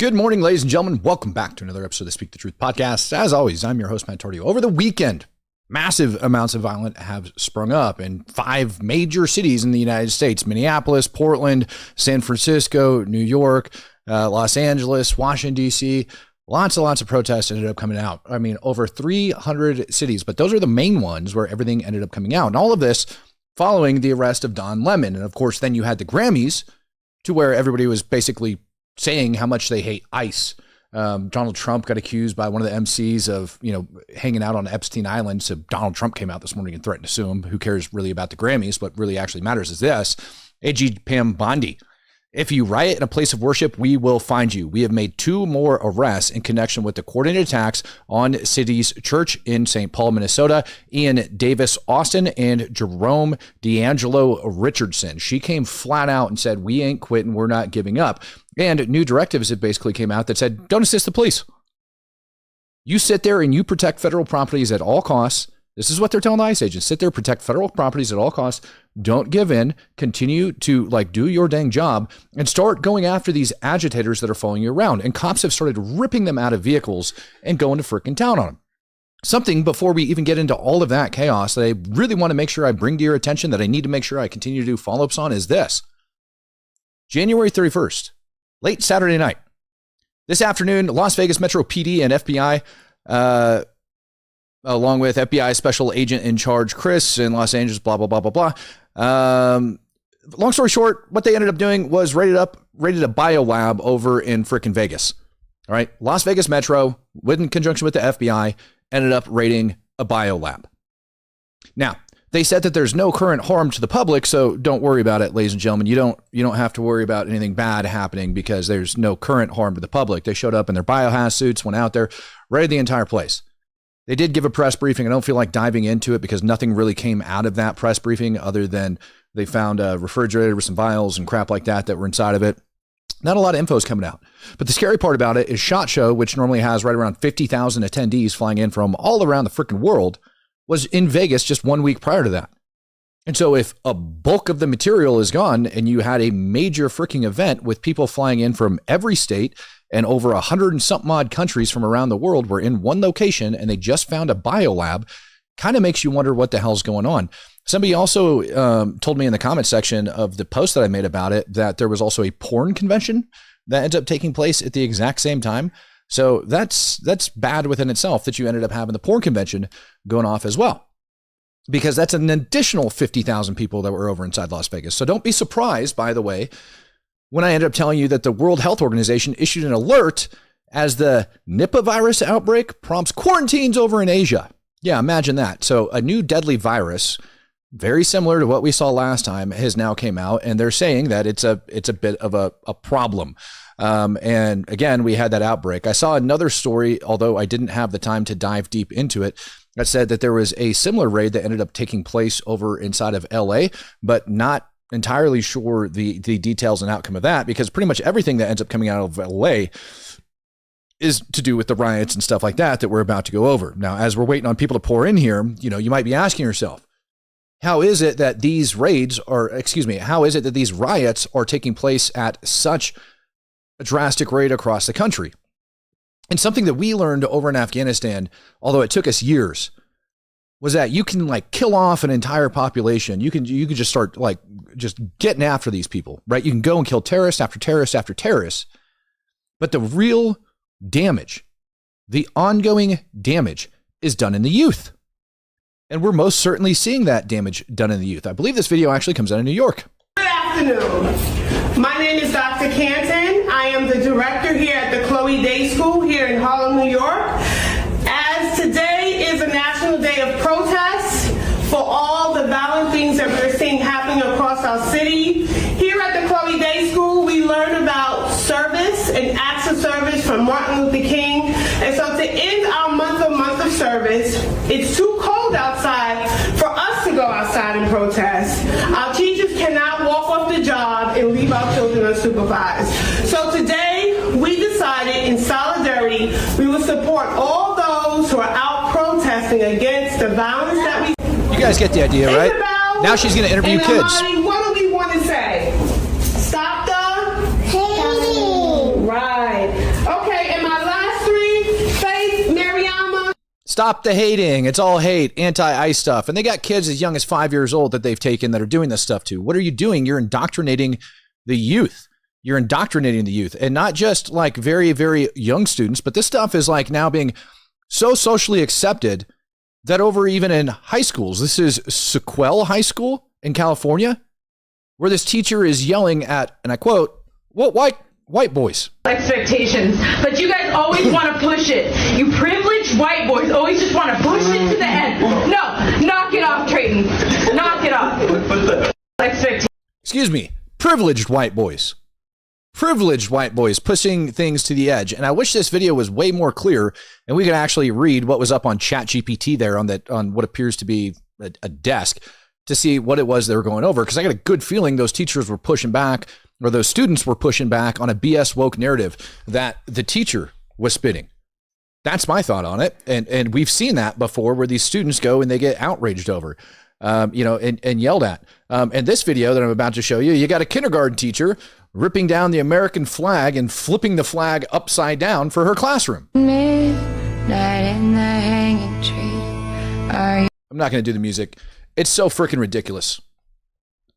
Good morning, ladies and gentlemen. Welcome back to another episode of the Speak the Truth podcast. As always, I'm your host, Matt Tordio. Over the weekend, massive amounts of violence have sprung up in 5 major cities in the United States: Minneapolis, Portland, San Francisco, New York, Los Angeles, Washington, D.C. Lots and lots of protests ended up coming out. I mean, over 300 cities, but those are the main ones where everything ended up coming out. And all of this following the arrest of Don Lemon. And of course, then you had the Grammys, to where everybody was basically saying how much they hate ICE. Donald Trump got accused by one of the MCs of, hanging out on Epstein Island. So Donald Trump came out this morning and threatened to sue him. Who cares really about the Grammys? What really actually matters is this. AG Pam Bondi. If you riot in a place of worship, we will find you. We have made 2 more arrests in connection with the coordinated attacks on City's church in St. Paul, Minnesota. Ian Davis Austin and Jerome D'Angelo Richardson. She came flat out and said, we ain't quitting. We're not giving up. And new directives that basically came out that said, don't assist the police. You sit there and you protect federal properties at all costs. This is what they're telling the ICE agents. Sit there, protect federal properties at all costs. Don't give in. Continue to do your dang job and start going after these agitators that are following you around. And cops have started ripping them out of vehicles and going to frickin' town on them. Something before we even get into all of that chaos that I really want to make sure I bring to your attention, that I need to make sure I continue to do follow-ups on, is this. January 31st, late Saturday night. This afternoon, Las Vegas Metro PD and FBI, along with FBI Special Agent in Charge Chris in Los Angeles, blah, blah, blah, blah, blah. Long story short, what they ended up doing was raided a biolab over in frickin' Vegas. All right. Las Vegas Metro, in conjunction with the FBI, ended up raiding a biolab. Now, they said that there's no current harm to the public, so don't worry about it, ladies and gentlemen. You don't have to worry about anything bad happening because there's no current harm to the public. They showed up in their biohazard suits, went out there, raided the entire place. They did give a press briefing. I don't feel like diving into it because nothing really came out of that press briefing other than they found a refrigerator with some vials and crap like that were inside of it. Not a lot of info is coming out. But the scary part about it is SHOT Show, which normally has right around 50,000 attendees flying in from all around the freaking world, was in Vegas just 1 week prior to that. And so if a bulk of the material is gone and you had a major freaking event with people flying in from every state and over 100 and something odd countries from around the world were in one location and they just found a biolab, kind of makes you wonder what the hell's going on. Somebody also told me in the comment section of the post that I made about it that there was also a porn convention that ends up taking place at the exact same time. So that's bad within itself that you ended up having the porn convention going off as well, because that's an additional 50,000 people that were over inside Las Vegas. So don't be surprised, by the way, when I ended up telling you that the World Health Organization issued an alert as the Nipah virus outbreak prompts quarantines over in Asia. Yeah, imagine that. So a new deadly virus, very similar to what we saw last time, has now came out, and they're saying that it's a bit of a problem. And again, we had that outbreak. I saw another story, although I didn't have the time to dive deep into it, that said that there was a similar raid that ended up taking place over inside of LA, but not entirely sure the details and outcome of that, because pretty much everything that ends up coming out of LA is to do with the riots and stuff like that we're about to go over. Now, as we're waiting on people to pour in here, you might be asking yourself, how is it that these raids how is it that these riots are taking place at such a drastic rate across the country? And something that we learned over in Afghanistan, although it took us years, was that you can kill off an entire population. You can just start just getting after these people, right? You can go and kill terrorist after terrorist after terrorist. But the real damage, the ongoing damage, is done in the youth. And we're most certainly seeing that damage done in the youth. I believe this video actually comes out of New York. Good afternoon. My name is Dr. Canton. I am the director here at the Chloe Day School here in Harlem, New York. As today is a national day of protest for all the violent things that we're seeing happening across our city. Here at the Chloe Day School, we learn about service and acts of service from Martin Luther King. And so to end our month of service, it's too cold outside for us to go outside and protest. Our teachers cannot walk off the job and leave our children unsupervised. So today, we decided in solidarity, we will support all those who are out protesting against the violence that we... You guys get the idea, right? Now she's going to interview kids. What do we want to say? Stop the hating. Right. Stop the hating. It's all hate, anti-ICE stuff. And they got kids as young as 5 years old that they've taken that are doing this stuff too. What are you doing? You're indoctrinating the youth. You're indoctrinating the youth, and not just like very, very young students, but this stuff is like now being so socially accepted that over even in high schools, this is Sequel High School in California, where this teacher is yelling at, and I quote, "What white boys?" Expectations, but you guys always want to push it. You privileged white boys always just want to push it to the end. No, knock it off, Trayton. Knock it off. Expectations. Excuse me, privileged white boys. Privileged white boys pushing things to the edge. And I wish this video was way more clear and we could actually read what was up on ChatGPT there on what appears to be a desk to see what it was they were going over. Because I got a good feeling those teachers were pushing back, or those students were pushing back on a BS woke narrative that the teacher was spitting. That's my thought on it. And we've seen that before where these students go and they get outraged over, and yelled at. And this video that I'm about to show you, you got a kindergarten teacher ripping down the American flag and flipping the flag upside down for her classroom. Midnight in the hanging tree. I'm not going to do the music. It's so freaking ridiculous.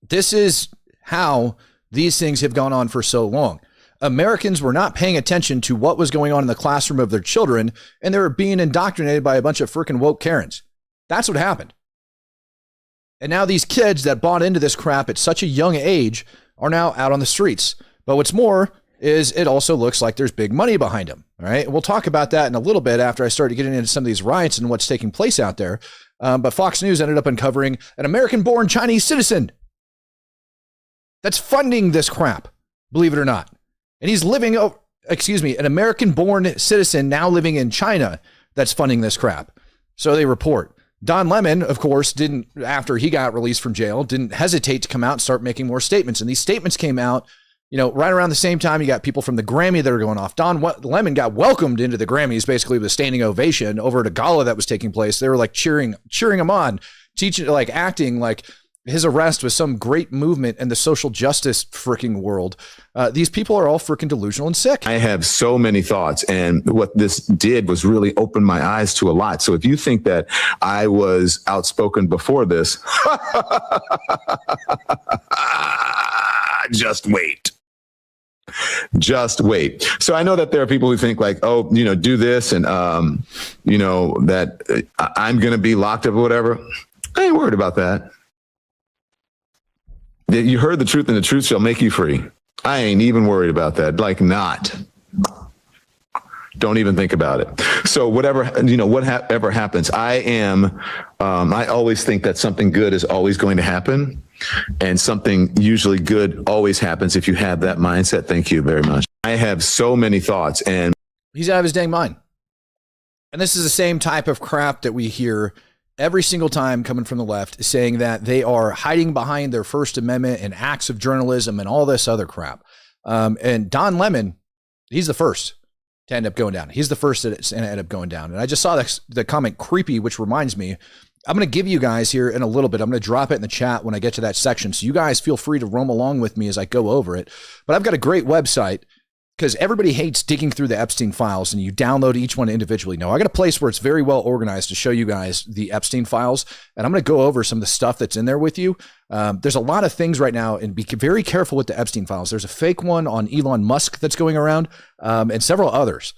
This is how these things have gone on for so long. Americans were not paying attention to what was going on in the classroom of their children, and they were being indoctrinated by a bunch of freaking woke Karens. That's what happened. And now these kids that bought into this crap at such a young age are now out on the streets. But what's more is it also looks like there's big money behind them. All right. We'll talk about that in a little bit after I started getting into some of these riots and what's taking place out there. But Fox News ended up uncovering an American-born Chinese citizen that's funding this crap, believe it or not. And he's living, an American-born citizen now living in China that's funding this crap. So they report. Don Lemon, of course, didn't, after he got released from jail, didn't hesitate to come out and start making more statements. And these statements came out, right around the same time. You got people from the Grammy that are going off. Don Lemon got welcomed into the Grammys basically with a standing ovation over at a gala that was taking place. They were like cheering him on, acting like his arrest was some great movement in the social justice freaking world. These people are all freaking delusional and sick. I have so many thoughts, and what this did was really open my eyes to a lot. So if you think that I was outspoken before this, just wait. Just wait. So I know that there are people who think like, oh, do this and, that I'm going to be locked up or whatever. I ain't worried about that. You heard the truth and the truth shall make you free. I ain't even worried about that. Like not. Don't even think about it. So whatever happens, I always think that something good is always going to happen. And something usually good always happens if you have that mindset. Thank you very much. I have so many thoughts, and he's out of his dang mind. And this is the same type of crap that we hear every single time coming from the left, saying that they are hiding behind their First Amendment and acts of journalism and all this other crap. And Don Lemon, he's the first to end up going down. He's the first to end up going down. And I just saw the comment creepy, which reminds me, I'm going to give you guys here in a little bit. I'm going to drop it in the chat when I get to that section. So you guys feel free to roam along with me as I go over it. But I've got a great website because everybody hates digging through the Epstein files and you download each one individually. No, I got a place where it's very well organized to show you guys the Epstein files. And I'm going to go over some of the stuff that's in there with you. There's a lot of things right now, and be very careful with the Epstein files. There's a fake one on Elon Musk that's going around, and several others.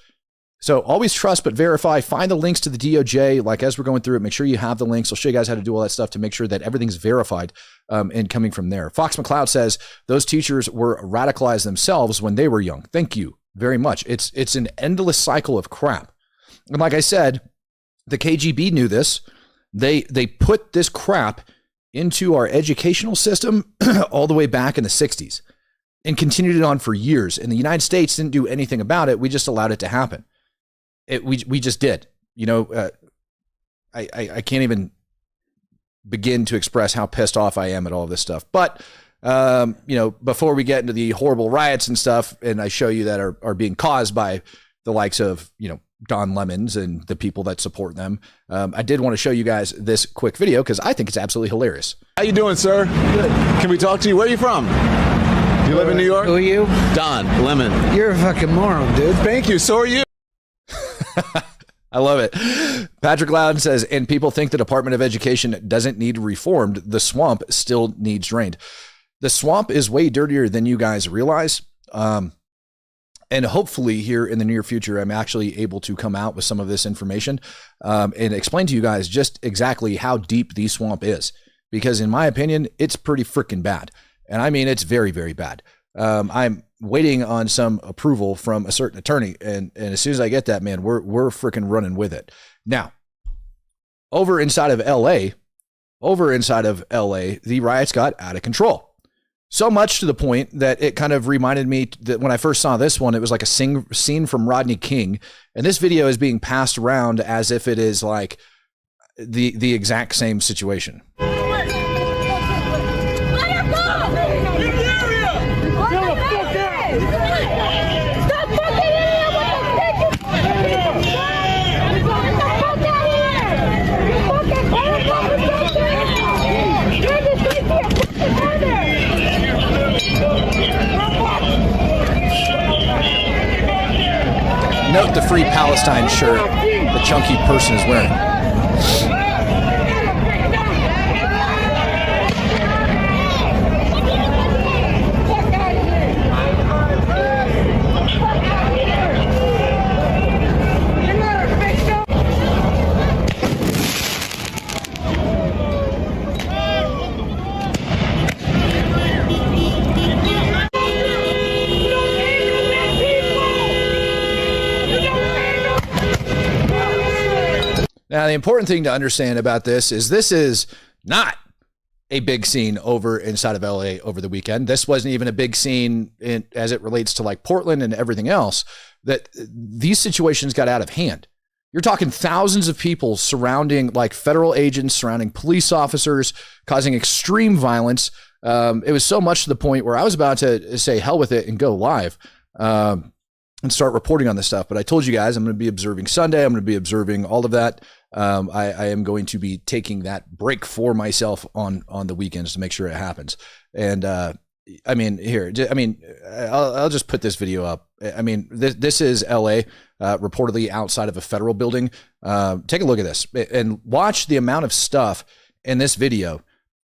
So always trust but verify. Find the links to the DOJ. Like as we're going through it, make sure you have the links. I'll show you guys how to do all that stuff to make sure that everything's verified and coming from there. Fox McCloud says those teachers were radicalized themselves when they were young. Thank you very much. It's an endless cycle of crap. And like I said, the KGB knew this. They put this crap into our educational system all the way back in the 60s and continued it on for years. And the United States didn't do anything about it. We just allowed it to happen. We just did, I can't even begin to express how pissed off I am at all of this stuff. But, before we get into the horrible riots and stuff, and I show you that are being caused by the likes of, Don Lemons and the people that support them. I did want to show you guys this quick video because I think it's absolutely hilarious. How you doing, sir? Good. Can we talk to you? Where are you from? You live in New York? Who are you? Don Lemon. You're a fucking moron, dude. Thank you. So are you. I love it. Patrick Loudon says, and people think the Department of Education doesn't need reformed. The swamp still needs drained. The swamp is way dirtier than you guys realize. And hopefully here in the near future, I'm actually able to come out with some of this information and explain to you guys just exactly how deep the swamp is. Because in my opinion, it's pretty freaking bad. And I mean, it's very, very bad. I'm waiting on some approval from a certain attorney. And as soon as I get that, man, we're freaking running with it. Now, over inside of LA, the riots got out of control. So much to the point that it kind of reminded me that when I first saw this one, it was like a scene from Rodney King. And this video is being passed around as if it is like the exact same situation. Note the Free Palestine shirt the chunky person is wearing. Now, the important thing to understand about this is not a big scene over inside of LA over the weekend. This wasn't even a big scene as it relates to like Portland and everything else, that these situations got out of hand. You're talking thousands of people surrounding like federal agents, surrounding police officers, causing extreme violence. It was so much to the point where I was about to say hell with it and go live and start reporting on this stuff. But I told you guys I'm going to be observing Sunday. I'm going to be observing all of that. I am going to be taking that break for myself on the weekends to make sure it happens. And I mean, I'll just put this video up. I mean, this is LA, reportedly outside of a federal building. Take a look at this and watch the amount of stuff in this video.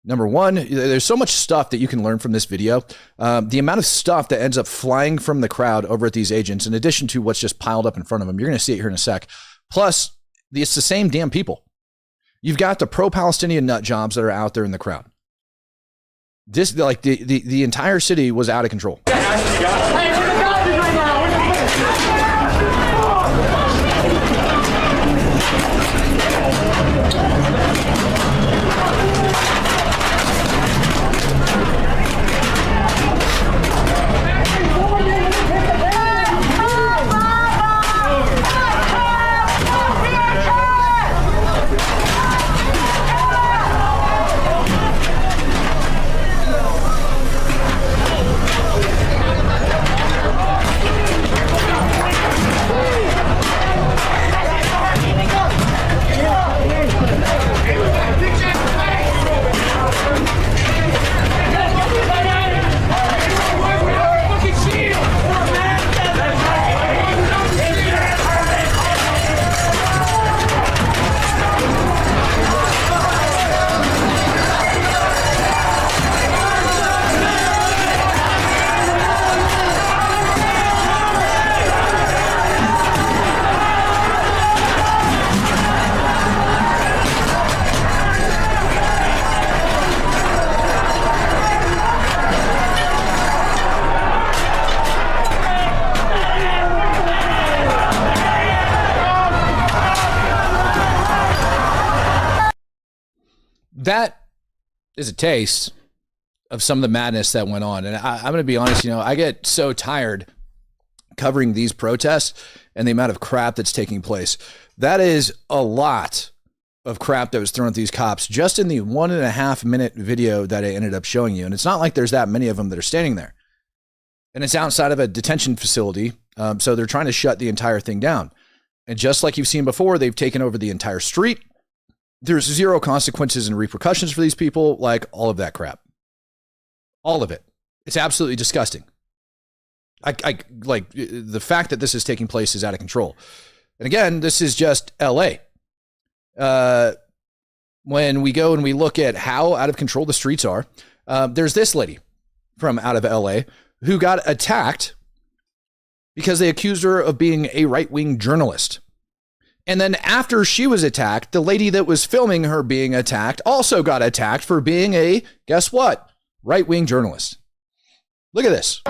Number one, there's so much stuff that you can learn from this video. The amount of stuff that ends up flying from the crowd over at these agents, in addition to what's just piled up in front of them. You're going to see it here in a sec. Plus, it's the same damn people. You've got the pro-Palestinian nut jobs that are out there in the crowd. This, like the entire city was out of control. That is a taste of some of the madness that went on. And I'm going to be honest, I get so tired covering these protests and the amount of crap that's taking place. That is a lot of crap that was thrown at these cops just in the 1.5 minute video that I ended up showing you. And it's not like there's that many of them that are standing there. And it's outside of a detention facility. So they're trying to shut the entire thing down. And just like you've seen before, they've taken over the entire street. There's zero consequences and repercussions for these people, like all of that crap. All of it. It's absolutely disgusting. I like the fact that this is taking place is out of control. And again, this is just LA. When we go and we look at how out of control the streets are, there's this lady from out of LA who got attacked because they accused her of being a right-wing journalist. And then after she was attacked, the lady that was filming her being attacked also got attacked for being a, guess what, right-wing journalist. Look at this.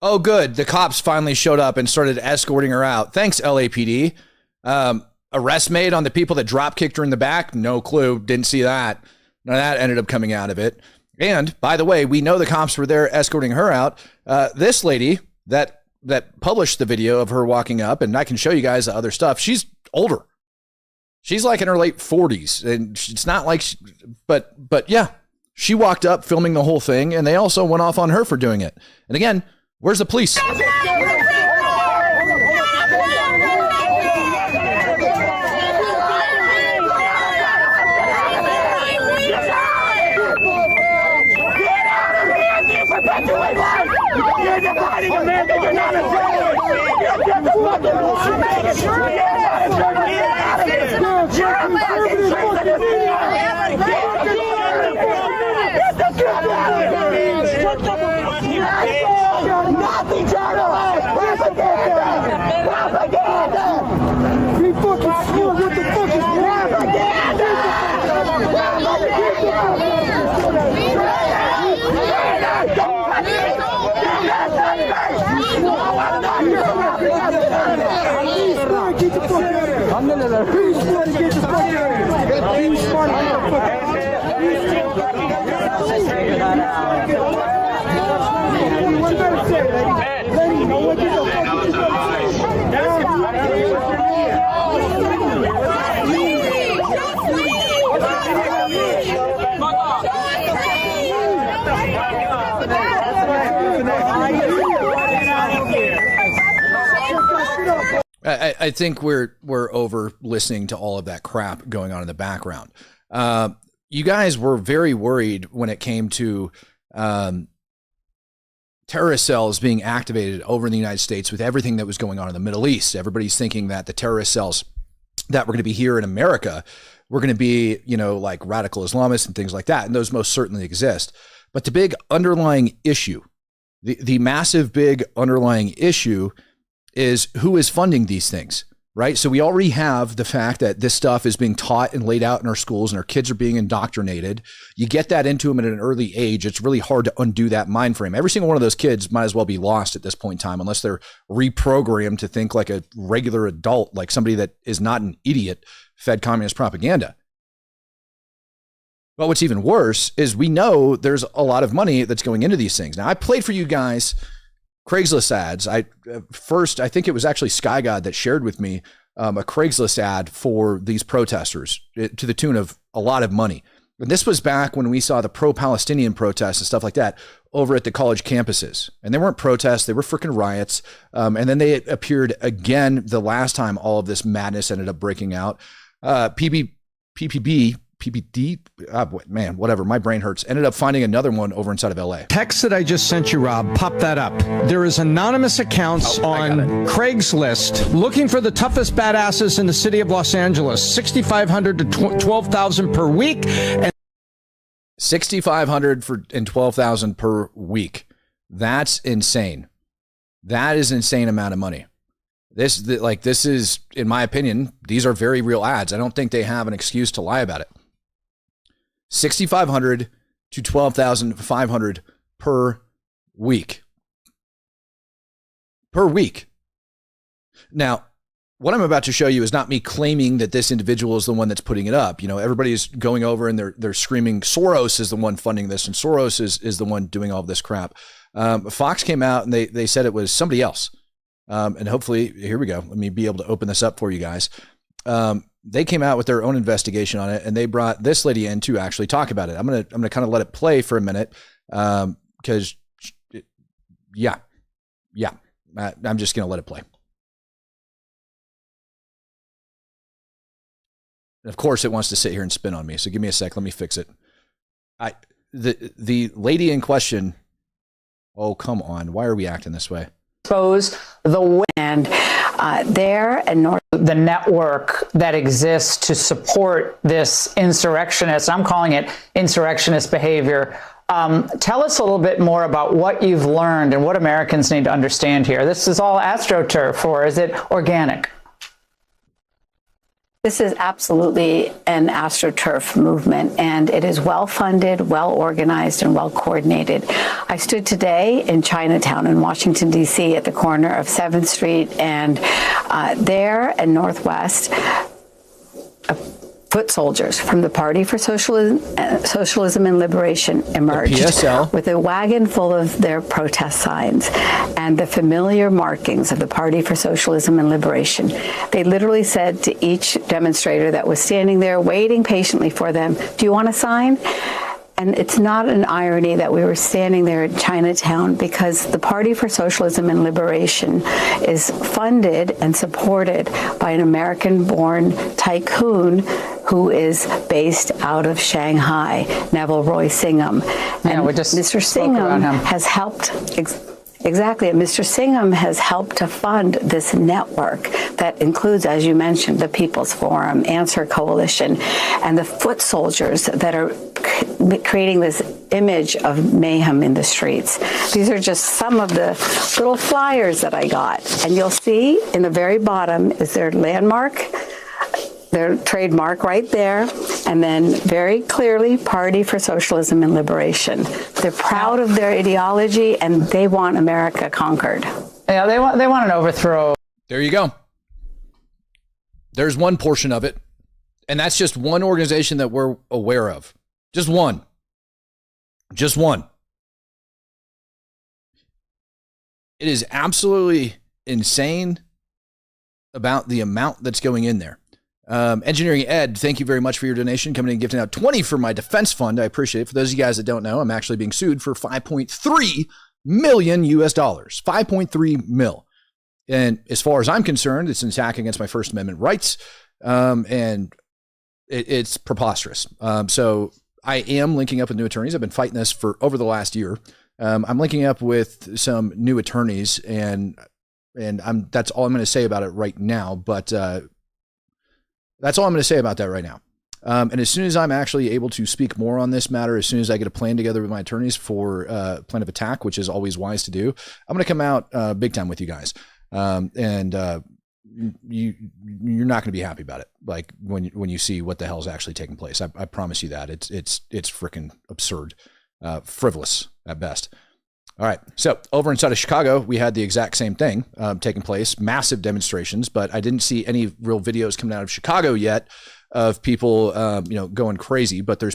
Oh, good. The cops finally showed up and started escorting her out. Thanks, LAPD. Arrest made on the people that drop kicked her in the back? No clue. Didn't see that. None of that ended up coming out of it. And by the way, we know the cops were there escorting her out. This lady that published the video of her walking up, and I can show you guys the other stuff. She's older. She's like in her late 40s, and it's not like, but yeah, she walked up filming the whole thing, and they also went off on her for doing it. And again, where's the police? I think we're over listening to all of that crap going on in the background. You guys were very worried when it came to terrorist cells being activated over in the United States with everything that was going on in the Middle East. Everybody's thinking that the terrorist cells that were going to be here in America were going to be, like radical Islamists and things like that. And those most certainly exist. But the big underlying issue, the massive big underlying issue is who is funding these things, right? So we already have the fact that this stuff is being taught and laid out in our schools and our kids are being indoctrinated. You get that into them at an early age. It's really hard to undo that mind frame. Every single one of those kids might as well be lost at this point in time, unless they're reprogrammed to think like a regular adult, like somebody that is not an idiot fed communist propaganda. But what's even worse is we know there's a lot of money that's going into these things. Now, I played for you guys Craigslist ads. I think it was actually Sky God that shared with me a Craigslist ad for these protesters to the tune of a lot of money. And this was back when we saw the pro-Palestinian protests and stuff like that over at the college campuses. And they weren't protests, they were freaking riots. And then they appeared again the last time all of this madness ended up breaking out. PPD, man, whatever. My brain hurts. Ended up finding another one over inside of LA. Text that I just sent you, Rob, pop that up. There is anonymous accounts on Craigslist looking for the toughest badasses in the city of Los Angeles. $6,500 to $12,000 per week. And $6,500 and $12,000 per week. That's insane. That is an insane amount of money. This is, in my opinion, these are very real ads. I don't think they have an excuse to lie about it. $6,500 to $12,500 per week. per week. Now, what I'm about to show you is not me claiming that this individual is the one that's putting it up. You know, everybody's going over and they're screaming Soros is the one funding this, and Soros is the one doing all this crap. Fox came out and they said it was somebody else. And hopefully, here we go. Let me be able to open this up for you guys. They came out with their own investigation on it, and they brought this lady in to actually talk about it. I'm gonna kind of let it play for a minute, because I'm just gonna let it play. And of course, it wants to sit here and spin on me. So give me a sec. Let me fix it. The lady in question. Oh, come on. Why are we acting this way? Expose the wind there and north. The network that exists to support this insurrectionist, I'm calling it insurrectionist behavior. Tell us a little bit more about what you've learned and what Americans need to understand here. This is all AstroTurf, or is it organic? This is absolutely an AstroTurf movement, and it is well-funded, well-organized, and well-coordinated. I stood today in Chinatown in Washington, D.C. at the corner of 7th Street and there and Northwest, foot soldiers from the Party for Socialism and Liberation emerged with a wagon full of their protest signs and the familiar markings of the Party for Socialism and Liberation. They literally said to each demonstrator that was standing there waiting patiently for them, "Do you want a sign?" And it's not an irony that we were standing there in Chinatown, because the Party for Socialism and Liberation is funded and supported by an American-born tycoon who is based out of Shanghai, Neville Roy Singham. And Mr. Singham has helped. Exactly. And Mr. Singham has helped to fund this network that includes, as you mentioned, the People's Forum, Answer Coalition, and the foot soldiers that are creating this image of mayhem in the streets. These are just some of the little flyers that I got. And you'll see in the very bottom is their landmark, their trademark right there, and then very clearly Party for Socialism and Liberation. They're proud of their ideology, and they want America conquered. Yeah, they want an overthrow. There you go. There's one portion of it, and that's just one organization that we're aware of. Just one. Just one. It is absolutely insane about the amount that's going in there. Engineering Ed, thank you very much for your donation. Coming in and gifting out 20 for my defense fund. I appreciate it. For those of you guys that don't know, I'm actually being sued for $5.3 million US. 5.3 mil. And as far as I'm concerned, it's an attack against my First Amendment rights. And it's preposterous. So I am linking up with new attorneys. I've been fighting this for over the last year. I'm linking up with some new attorneys, and that's all I'm going to say about it right now. But that's all I'm going to say about that right now. And as soon as I'm actually able to speak more on this matter, as soon as I get a plan together with my attorneys for plan of attack, which is always wise to do, I'm going to come out big time with you guys. You're not going to be happy about it. Like when you see what the hell is actually taking place, I promise you that it's freaking absurd, frivolous at best. All right. So over inside of Chicago, we had the exact same thing taking place, massive demonstrations, but I didn't see any real videos coming out of Chicago yet of people, going crazy. But there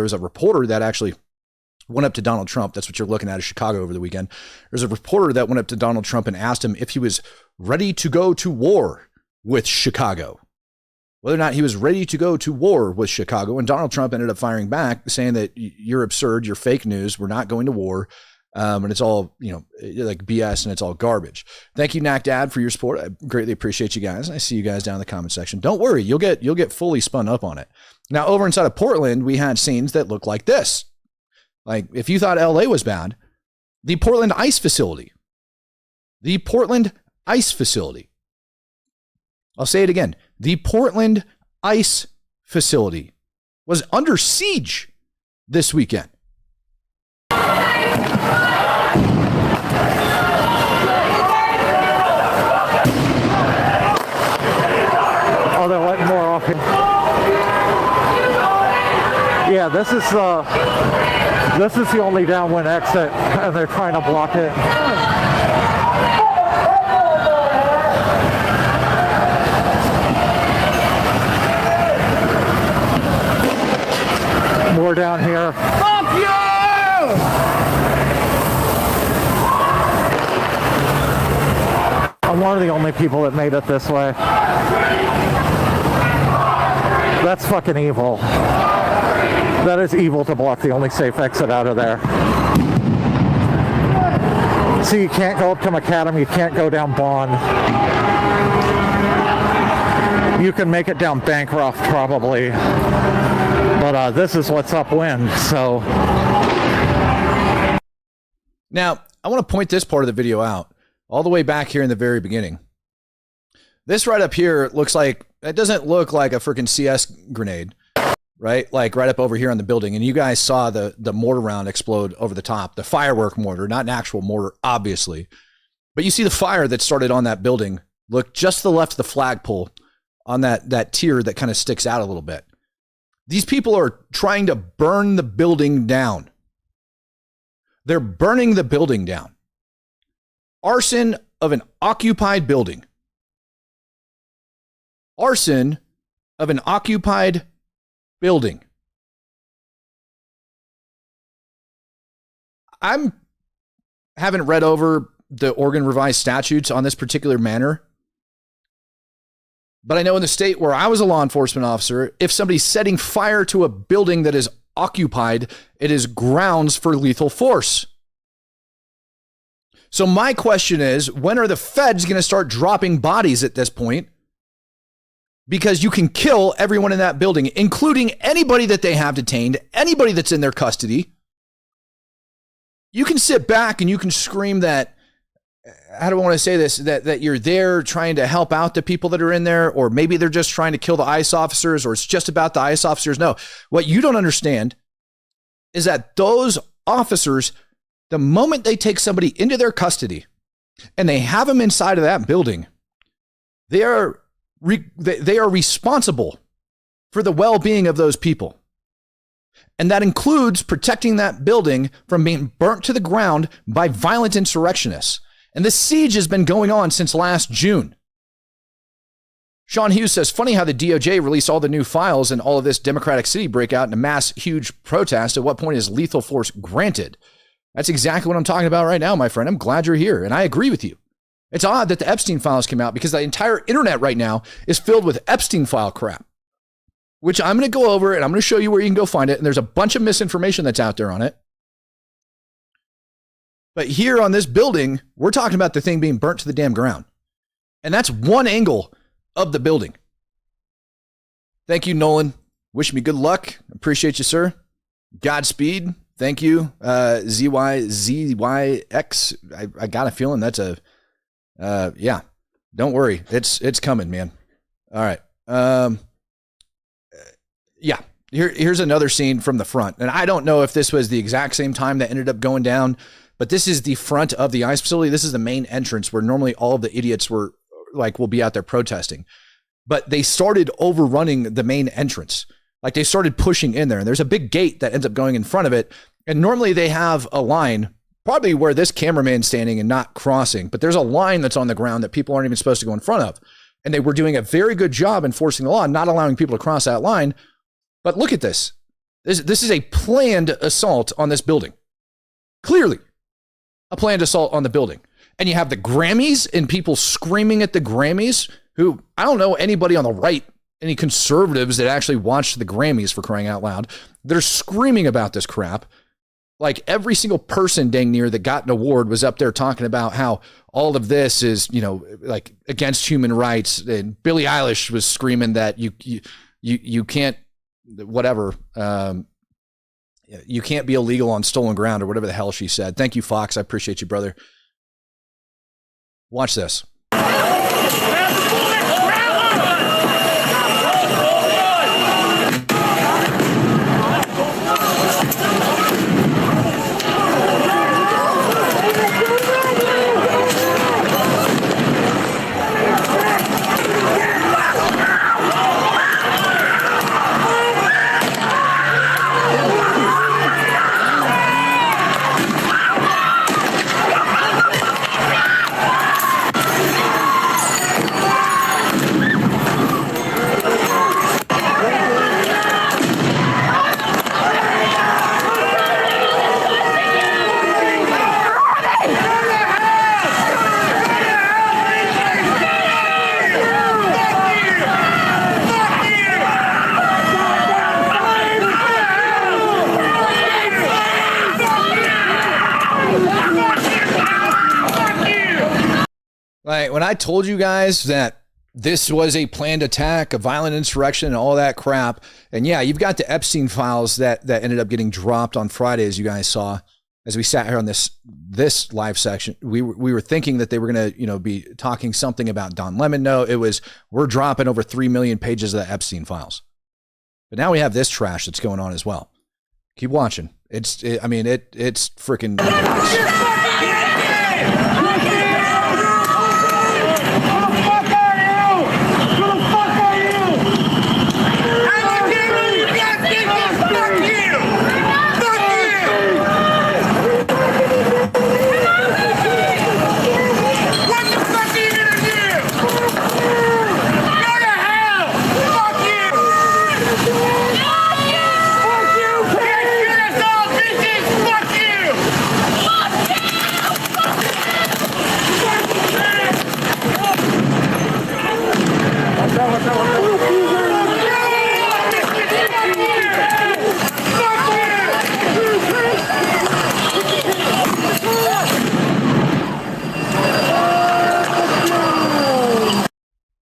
was a reporter that actually went up to Donald Trump. That's what you're looking at in Chicago over the weekend. There's a reporter that went up to Donald Trump and asked him if he was ready to go to war with Chicago, whether or not he was ready to go to war with Chicago. And Donald Trump ended up firing back, saying that you're absurd, you're fake news, we're not going to war. And it's all, like BS, and it's all garbage. Thank you, Knack Dad, for your support. I greatly appreciate you guys. I see you guys down in the comment section. Don't worry, you'll get fully spun up on it. Now, over inside of Portland, we had scenes that look like this. Like, if you thought LA was bad, the Portland ice facility. I'll say it again. The Portland ice facility was under siege this weekend. Oh, they're letting more off here. Yeah, this is the only downwind exit, and they're trying to block it. More down here. Fuck you! I'm one of the only people that made it this way. That's fucking evil. That is evil to block the only safe exit out of there. See, you can't go up to Macadam, you can't go down Bond. You can make it down Bancroft probably, but this is what's upwind, so. Now, I want to point this part of the video out, all the way back here in the very beginning. This right up here looks like, it doesn't look like a freaking CS grenade, right? Like right up over here on the building. And you guys saw the mortar round explode over the top, the firework mortar, not an actual mortar, obviously. But you see the fire that started on that building. Look just to the left of the flagpole on that tier that kind of sticks out a little bit. These people are trying to burn the building down. They're burning the building down. Arson of an occupied building. Arson of an occupied building. I haven't read over the Oregon revised statutes on this particular manner, but I know in the state where I was a law enforcement officer, if somebody's setting fire to a building that is occupied, it is grounds for lethal force. So my question is, when are the feds going to start dropping bodies at this point? Because you can kill everyone in that building, including anybody that they have detained, anybody that's in their custody. You can sit back and you can scream that, how do I want to say this, that you're there trying to help out the people that are in there, or maybe they're just trying to kill the ICE officers, or it's just about the ICE officers. No, what you don't understand is that those officers, the moment they take somebody into their custody and they have them inside of that building, they are responsible for the well-being of those people. And that includes protecting that building from being burnt to the ground by violent insurrectionists. And this siege has been going on since last June. Sean Hughes says, funny how the DOJ released all the new files and all of this Democratic City breakout in a mass huge protest. At what point is lethal force granted? That's exactly what I'm talking about right now, my friend. I'm glad you're here. And I agree with you. It's odd that the Epstein files came out because the entire internet right now is filled with Epstein file crap, which I'm going to go over and I'm going to show you where you can go find it. And there's a bunch of misinformation that's out there on it. But here on this building, we're talking about the thing being burnt to the damn ground. And that's one angle of the building. Thank you, Nolan. Wish me good luck. Appreciate you, sir. Godspeed. Thank you. ZYX. I got a feeling that's a, yeah, don't worry. It's coming, man. All right. Yeah, here's another scene from the front. And I don't know if this was the exact same time that ended up going down, but this is the front of the ICE facility. This is the main entrance where normally all of the idiots will be out there protesting. But they started overrunning the main entrance. Like they started pushing in there, and there's a big gate that ends up going in front of it. And normally they have a line, probably where this cameraman's standing and not crossing, but there's a line that's on the ground that people aren't even supposed to go in front of. And they were doing a very good job enforcing the law, not allowing people to cross that line. But look at this. This is a planned assault on this building. Clearly a planned assault on the building. And you have the Grammys and people screaming at the Grammys, who I don't know anybody on the right, any conservatives that actually watched the Grammys, for crying out loud. They're screaming about this crap. Like every single person dang near that got an award was up there talking about how all of this is, like against human rights. And Billie Eilish was screaming that you can't, whatever, you can't be illegal on stolen ground or whatever the hell she said. Thank you, Fox. I appreciate you, brother. Watch this. Like when I told you guys that this was a planned attack, a violent insurrection, and all that crap. And yeah, you've got the Epstein files that ended up getting dropped on Friday, as you guys saw, as we sat here on this live section. We were thinking that they were going to, be talking something about Don Lemon. No, it was, we're dropping over 3 million pages of the Epstein files. But now we have this trash that's going on as well. Keep watching. It's freaking ridiculous.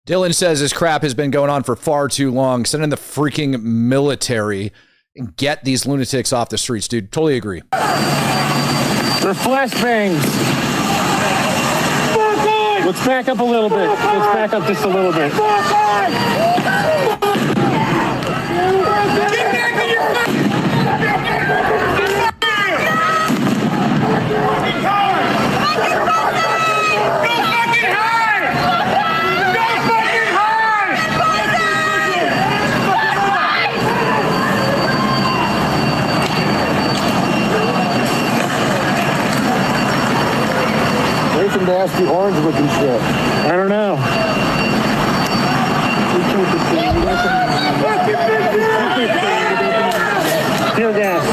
Dylan says this crap has been going on for far too long. Send in the freaking military and get these lunatics off the streets, dude. Totally agree. They're flashbangs. Let's back up a little bit. Let's back up just a little bit. Nasty orange looking shit. I don't know. Tear gas.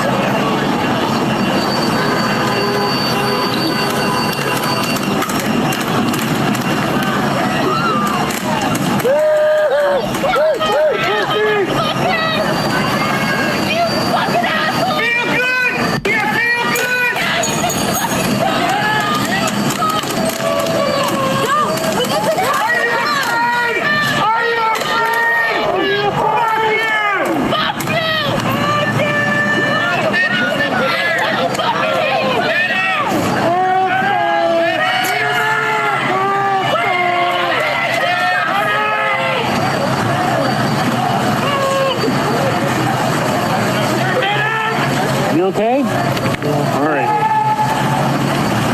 Okay? All right.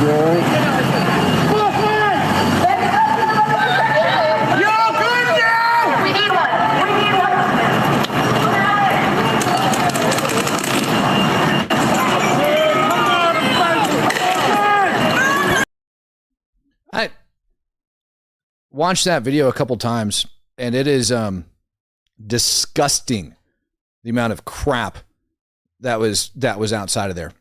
You all right? You're good now! We need one. We need one. I watched that video a couple times, and it is disgusting, the amount of crap that was outside of there.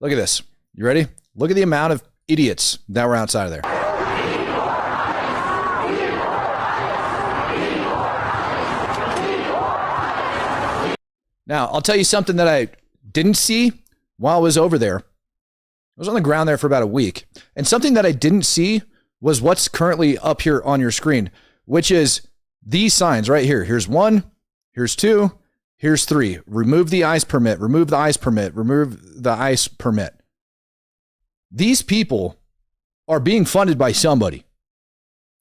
Look at this. You ready? Look at the amount of idiots that were outside of there. Now, I'll tell you something that I didn't see while I was over there. I was on the ground there for about a week. And something that I didn't see was what's currently up here on your screen, which is these signs right here. Here's 1, here's 2, here's 3. Remove the ICE permit, remove the ICE permit, remove the ICE permit. These people are being funded by somebody.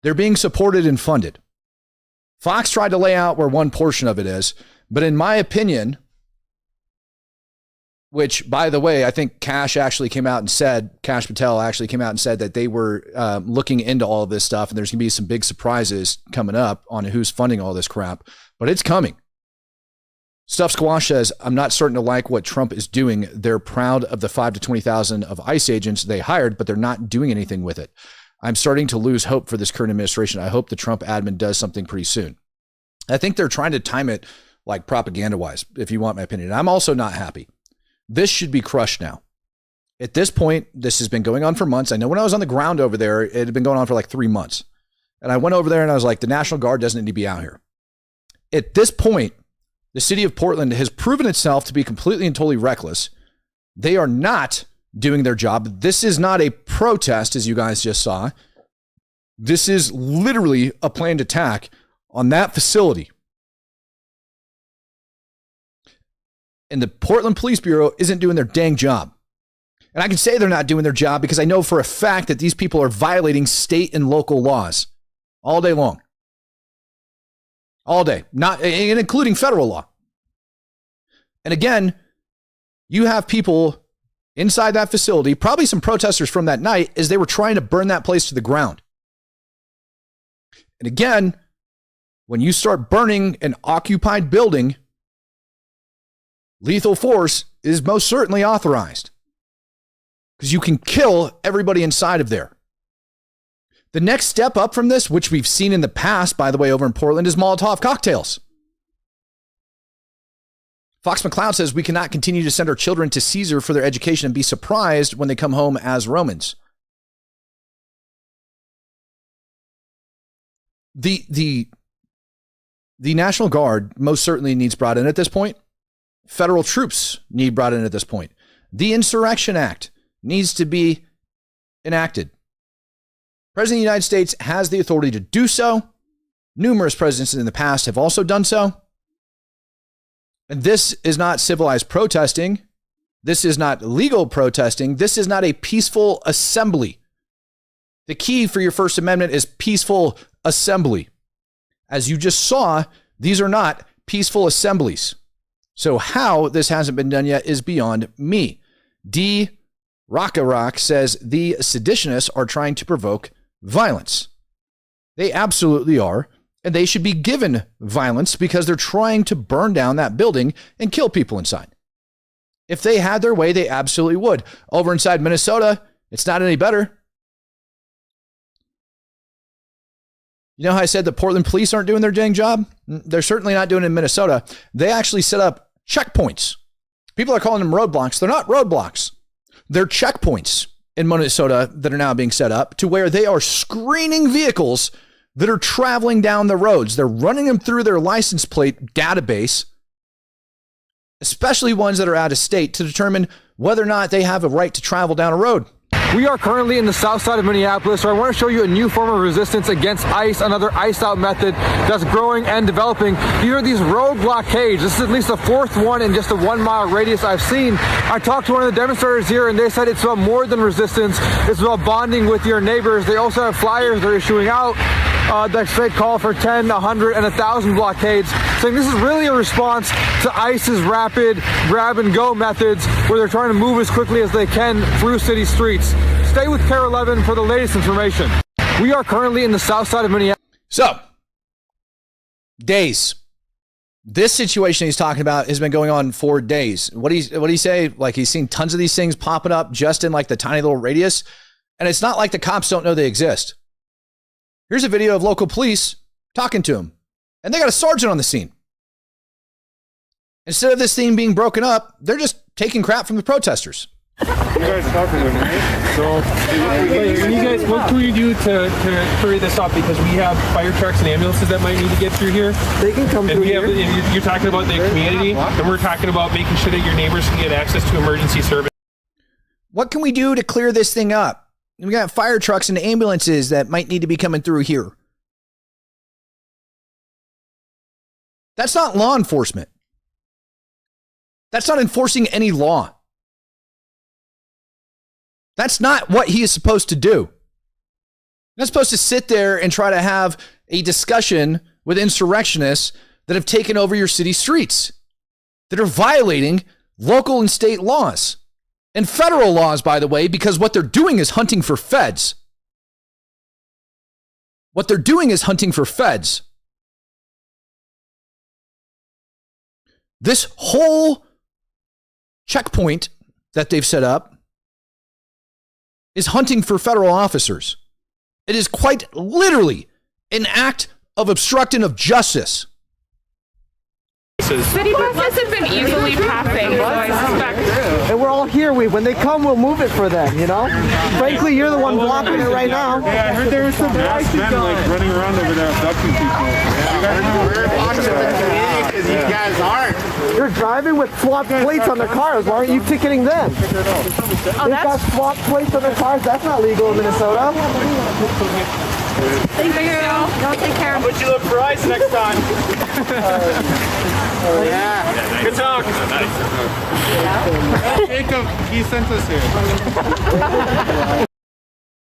They're being supported and funded. Fox tried to lay out where one portion of it is, but in my opinion, which, by the way, I think Cash Patel actually came out and said that they were looking into all of this stuff, and there's going to be some big surprises coming up on who's funding all this crap, but it's coming. Stuff Squash says, I'm not starting to like what Trump is doing. They're proud of the 5 to 20,000 of ICE agents they hired, but they're not doing anything with it. I'm starting to lose hope for this current administration. I hope the Trump admin does something pretty soon. I think they're trying to time it like propaganda-wise, if you want my opinion. I'm also not happy. This should be crushed now. At this point, this has been going on for months. I know when I was on the ground over there, it had been going on for like 3 months. And I went over there and I was like, the National Guard doesn't need to be out here. At this point, the city of Portland has proven itself to be completely and totally reckless. They are not doing their job. This is not a protest, as you guys just saw. This is literally a planned attack on that facility. And the Portland Police Bureau isn't doing their dang job. And I can say they're not doing their job because I know for a fact that these people are violating state and local laws all day long. All day, not and including federal law. And again, you have people inside that facility, probably some protesters from that night, as they were trying to burn that place to the ground. And again, when you start burning an occupied building, lethal force is most certainly authorized because you can kill everybody inside of there. The next step up from this, which we've seen in the past, by the way, over in Portland, is Molotov cocktails. Fox McCloud says we cannot continue to send our children to Caesar for their education and be surprised when they come home as Romans. The National Guard most certainly needs brought in at this point. Federal troops need brought in at this point. The Insurrection Act needs to be enacted. President of the United States has the authority to do so. Numerous presidents in the past have also done so. And this is not civilized protesting. This is not legal protesting. This is not a peaceful assembly. The key for your First Amendment is peaceful assembly. As you just saw, these are not peaceful assemblies. So how this hasn't been done yet is beyond me. D. Rockarock says the seditionists are trying to provoke violence. They absolutely are. And they should be given violence because they're trying to burn down that building and kill people inside. If they had their way, they absolutely would. Over inside Minnesota, it's not any better. You know how I said the Portland police aren't doing their dang job? They're certainly not doing it in Minnesota. They actually set up checkpoints. People are calling them roadblocks. They're not roadblocks. They're checkpoints in Minnesota that are now being set up to where they are screening vehicles that are traveling down the roads. They're running them through their license plate database, especially ones that are out of state, to determine whether or not they have a right to travel down a road. We are currently in the south side of Minneapolis, so I want to show you a new form of resistance against ICE, another iced-out method that's growing and developing. These are these road blockades. This is at least the fourth one in just a 1 mile radius I've seen. I talked to one of the demonstrators here, and they said it's about more than resistance. It's about bonding with your neighbors. They also have flyers they're issuing out that say call for 10, 100, and 1,000 blockades, saying this is really a response to ICE's rapid grab-and-go methods where they're trying to move as quickly as they can through city streets. Stay with KARE 11 for the latest information. We are currently in the south side of Minneapolis. So, days. This situation he's talking about has been going on for days. What do you say? Like he's seen tons of these things popping up just in like the tiny little radius. And it's not like the cops don't know they exist. Here's a video of local police talking to him. And they got a sergeant on the scene. Instead of this thing being broken up, they're just taking crap from the protesters. You guys talking to me, so you guys, what can we do to hurry this up? Because we have fire trucks and ambulances that might need to get through here. They can come through here. You're talking about the community, and we're talking about making sure that your neighbors can get access to emergency service. What can we do to clear this thing up? We got fire trucks and ambulances that might need to be coming through here. That's not law enforcement. That's not enforcing any law. That's not what he is supposed to do. You're not supposed to sit there and try to have a discussion with insurrectionists that have taken over your city streets, that are violating local and state laws and federal laws, by the way, because what they're doing is hunting for feds. What they're doing is hunting for feds. This whole checkpoint that they've set up is hunting for federal officers. It is quite literally an act of obstruction of justice. City buses have been easily passing, so I suspect. And we're all here. When they come, we'll move it for them, you know? Frankly, you're the one blocking it right now. Yeah, I heard there was some prices like running around over there abducting people. We're blocking the community because you guys aren't. You're driving with swapped plates on their cars. Why aren't you ticketing them? They've got swapped plates on their cars. That's not legal in Minnesota. Thank you. Y'all take care. I'll put you up for ice next time. Yeah. Good talk. Nice. Jacob, he sent us here.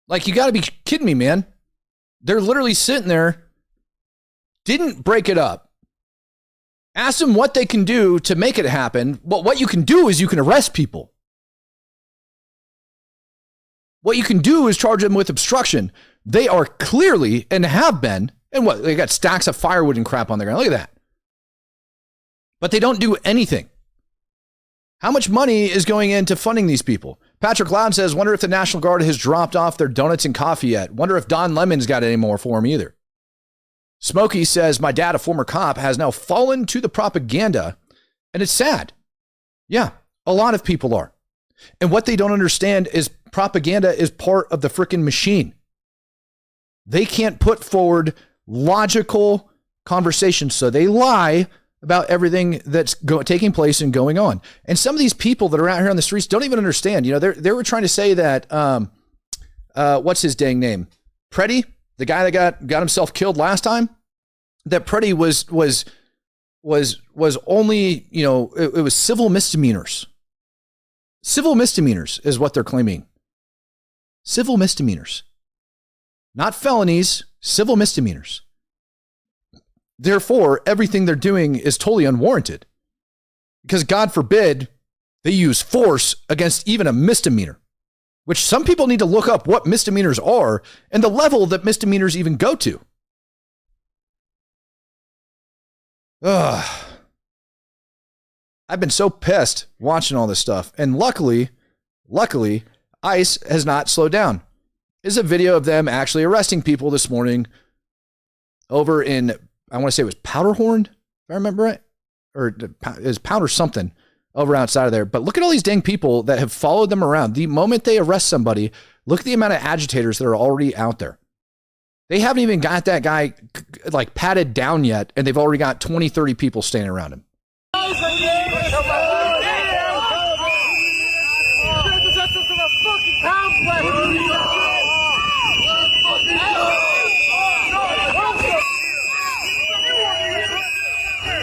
Like, you got to be kidding me, man. They're literally sitting there, didn't break it up. Ask them what they can do to make it happen. But what you can do is you can arrest people. What you can do is charge them with obstruction. They are clearly, and have been, and what, they got stacks of firewood and crap on the ground. Look at that. But they don't do anything. How much money is going into funding these people? Patrick Loud says, wonder if the National Guard has dropped off their donuts and coffee yet. Wonder if Don Lemon's got any more for him either. Smokey says, my dad, a former cop, has now fallen to the propaganda, and it's sad. Yeah, a lot of people are. And what they don't understand is propaganda is part of the freaking machine. They can't put forward logical conversations, so they lie about everything that's taking place and going on. And some of these people that are out here on the streets don't even understand. You know, they were trying to say that, what's his dang name? Preddy, the guy that got himself killed last time, that Preddy was only, you know, it was civil misdemeanors. Civil misdemeanors is what they're claiming. Civil misdemeanors. Not felonies, civil misdemeanors. Therefore, everything they're doing is totally unwarranted. Because God forbid they use force against even a misdemeanor, which some people need to look up what misdemeanors are and the level that misdemeanors even go to. Ugh. I've been so pissed watching all this stuff. And luckily, ICE has not slowed down. This is a video of them actually arresting people this morning over in, I want to say it was Powderhorn, if I remember right. Or it was Powder something over outside of there. But look at all these dang people that have followed them around. The moment they arrest somebody, look at the amount of agitators that are already out there. They haven't even got that guy like patted down yet, and they've already got 20, 30 people standing around him.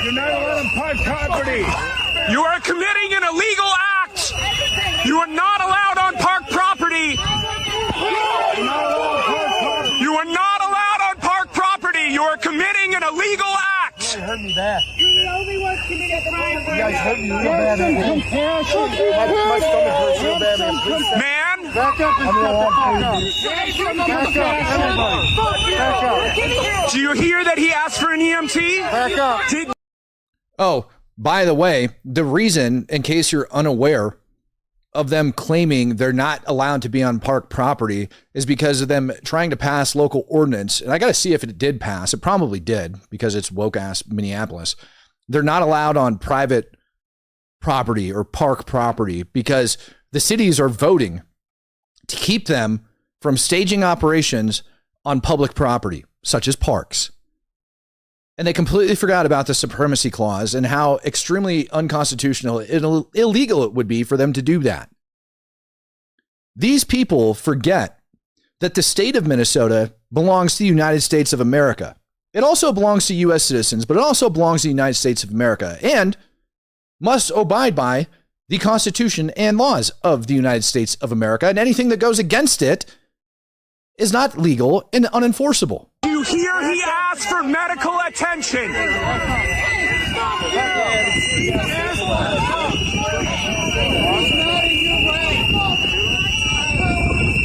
You're not allowed on park property. You are committing an illegal act. You are not allowed on park property. You are not allowed on park property. You are committing an illegal act. You heard me bad. You're the only one committing a crime. You guys hurt me real bad. My stomach hurts real bad, man. Man. Back up and do you hear that he asked for an EMT? Back up. Oh, by the way, the reason, in case you're unaware of them claiming they're not allowed to be on park property, is because of them trying to pass local ordinance. And I got to see if it did pass. It probably did, because it's woke ass Minneapolis. They're not allowed on private property or park property because the cities are voting to keep them from staging operations on public property, such as parks. And they completely forgot about the supremacy clause and how extremely unconstitutional and illegal it would be for them to do that. These people forget that the state of Minnesota belongs to the United States of America. It also belongs to U.S. citizens, but it also belongs to the United States of America and must abide by the Constitution and laws of the United States of America. And anything that goes against it is not legal and unenforceable. You hear he asked for medical attention.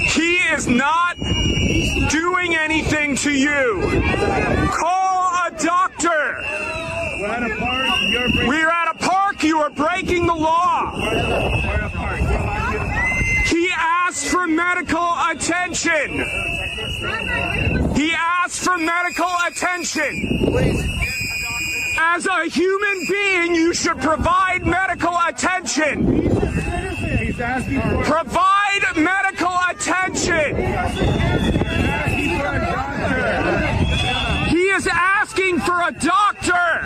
He is not doing anything to you. Call a doctor. We're at a park. You are breaking the law. He asked for medical attention. He asked for medical attention. As a human being, you should provide medical attention. Provide medical attention. He is asking for a doctor.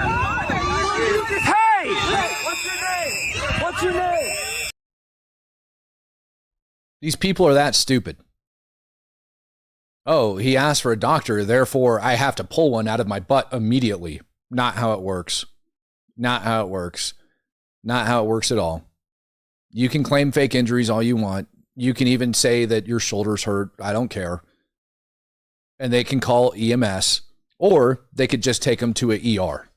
Hey! What's your name? What's your name? These people are that stupid. oh, he asked for a doctor, therefore I have to pull one out of my butt immediately. Not how it works. Not how it works. Not how it works at all. You can claim fake injuries all you want. You can even say that your shoulder's hurt. I don't care. And they can call EMS, or they could just take them to an ER.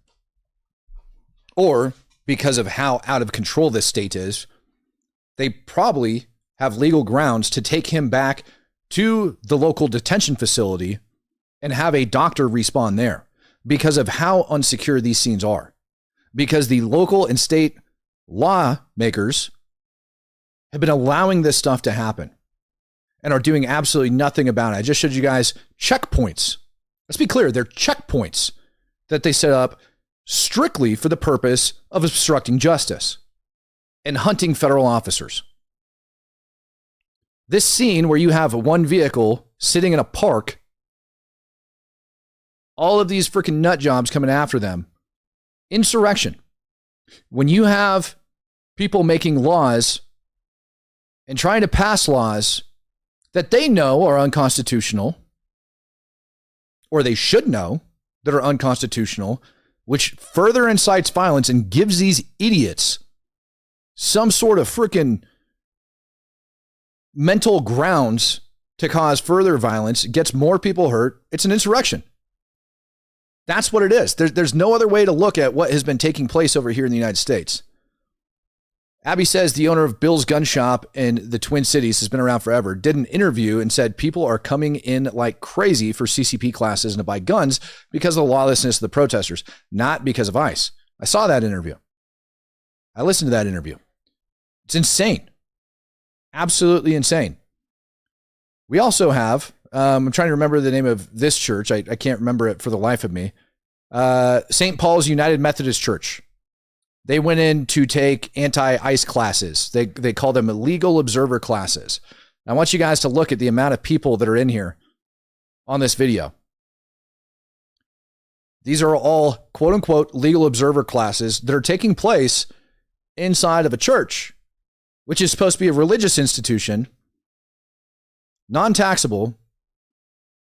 Or, because of how out of control this state is, they probably have legal grounds to take him back to the local detention facility and have a doctor respond there because of how unsecure these scenes are. Because the local and state lawmakers have been allowing this stuff to happen and are doing absolutely nothing about it. I just showed you guys checkpoints. Let's be clear, they're checkpoints that they set up strictly for the purpose of obstructing justice and hunting federal officers. This scene where you have one vehicle sitting in a park, all of these freaking nut jobs coming after them, insurrection. When you have people making laws and trying to pass laws that they know are unconstitutional, or they should know that are unconstitutional, which further incites violence and gives these idiots some sort of freaking mental grounds to cause further violence, gets more people hurt, it's an insurrection. That's what it is. There's no other way to look at what has been taking place over here in the United States. Abby says the owner of Bill's Gun Shop in the Twin Cities has been around forever, did an interview and said people are coming in like crazy for CCP classes and to buy guns because of the lawlessness of the protesters, not because of ICE. I saw that interview. I listened to that interview. It's insane. Absolutely insane. We also have, I'm trying to remember the name of this church. I can't remember it for the life of me. St. Paul's United Methodist Church. They went in to take anti-ICE classes. They call them illegal observer classes. I want you guys to look at the amount of people that are in here on this video. These are all quote unquote legal observer classes that are taking place inside of a church, which is supposed to be a religious institution, non-taxable.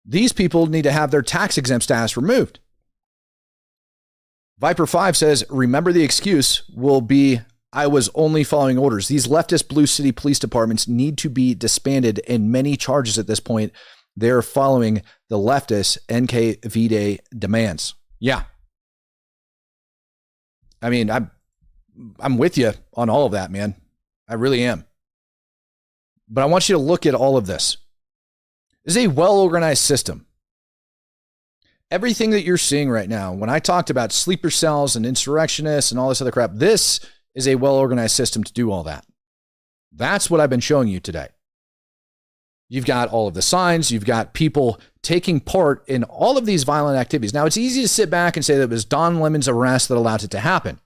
These people need to have their tax exempt status removed. Viper 5 says, remember the excuse will be, I was only following orders. These leftist blue city police departments need to be disbanded in many charges at this point. They're following the leftist NKVD demands. Yeah. I mean, I'm with you on all of that, man. I really am. But I want you to look at all of this. This is a well-organized system. Everything that you're seeing right now, when I talked about sleeper cells and insurrectionists and all this other crap, this is a well-organized system to do all that. That's what I've been showing you today. You've got all of the signs. You've got people taking part in all of these violent activities. Now, it's easy to sit back and say that it was Don Lemon's arrest that allowed it to happen.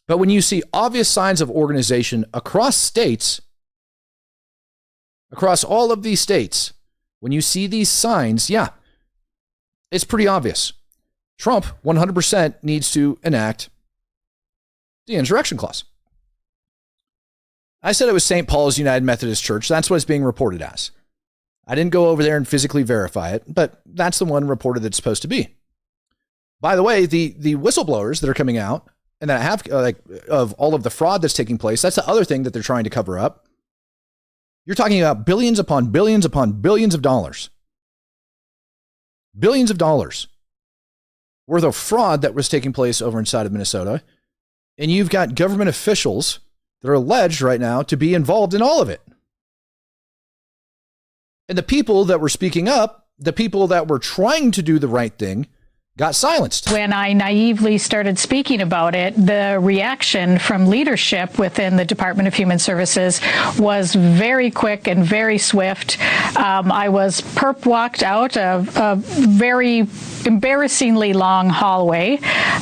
But when you see obvious signs of organization across states, across all of these states, when you see these signs, yeah, it's pretty obvious. Trump 100% needs to enact the insurrection clause. I said it was St. Paul's United Methodist Church. That's what it's being reported as. I didn't go over there and physically verify it, but that's the one reported that's supposed to be. By the way, the whistleblowers that are coming out and that have of all of the fraud that's taking place, that's the other thing that they're trying to cover up. You're talking about billions upon billions upon billions of dollars. Billions of dollars worth of fraud that was taking place over inside of Minnesota. And you've got government officials that are alleged right now to be involved in all of it. And the people that were speaking up, the people that were trying to do the right thing, got silenced. When I naively started speaking about it, the reaction from leadership within the Department of Human Services was very quick and very swift. I was perp walked out of a very embarrassingly long hallway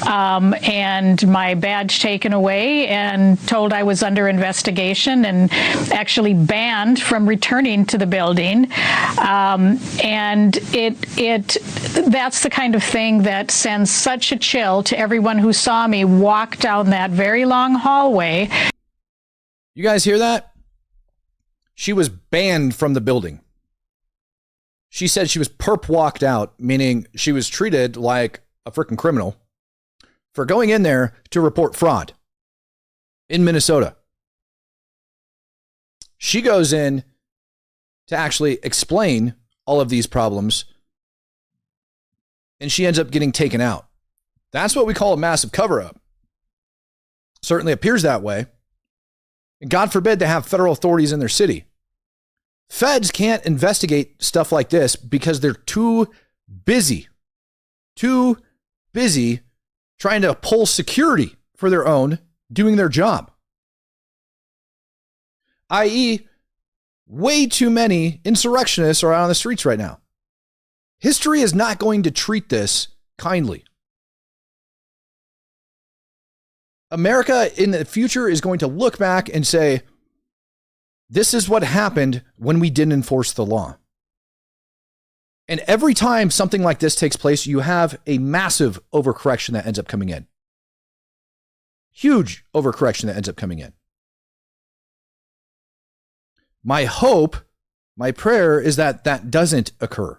and my badge taken away and told I was under investigation and actually banned from returning to the building. And that's the kind of thing that sends such a chill to everyone who saw me walk down that very long hallway. You guys hear that? She was banned from the building. She said she was perp walked out, meaning she was treated like a freaking criminal for going in there to report fraud in Minnesota. She goes in to actually explain all of these problems, and she ends up getting taken out. That's what we call a massive cover-up. Certainly appears that way. And God forbid they have federal authorities in their city. Feds can't investigate stuff like this because they're too busy trying to pull security for their own, doing their job. I.e., way too many insurrectionists are out on the streets right now. History is not going to treat this kindly. America in the future is going to look back and say, this is what happened when we didn't enforce the law. And every time something like this takes place, you have a massive overcorrection that ends up coming in. Huge overcorrection that ends up coming in. My hope, my prayer is that that doesn't occur.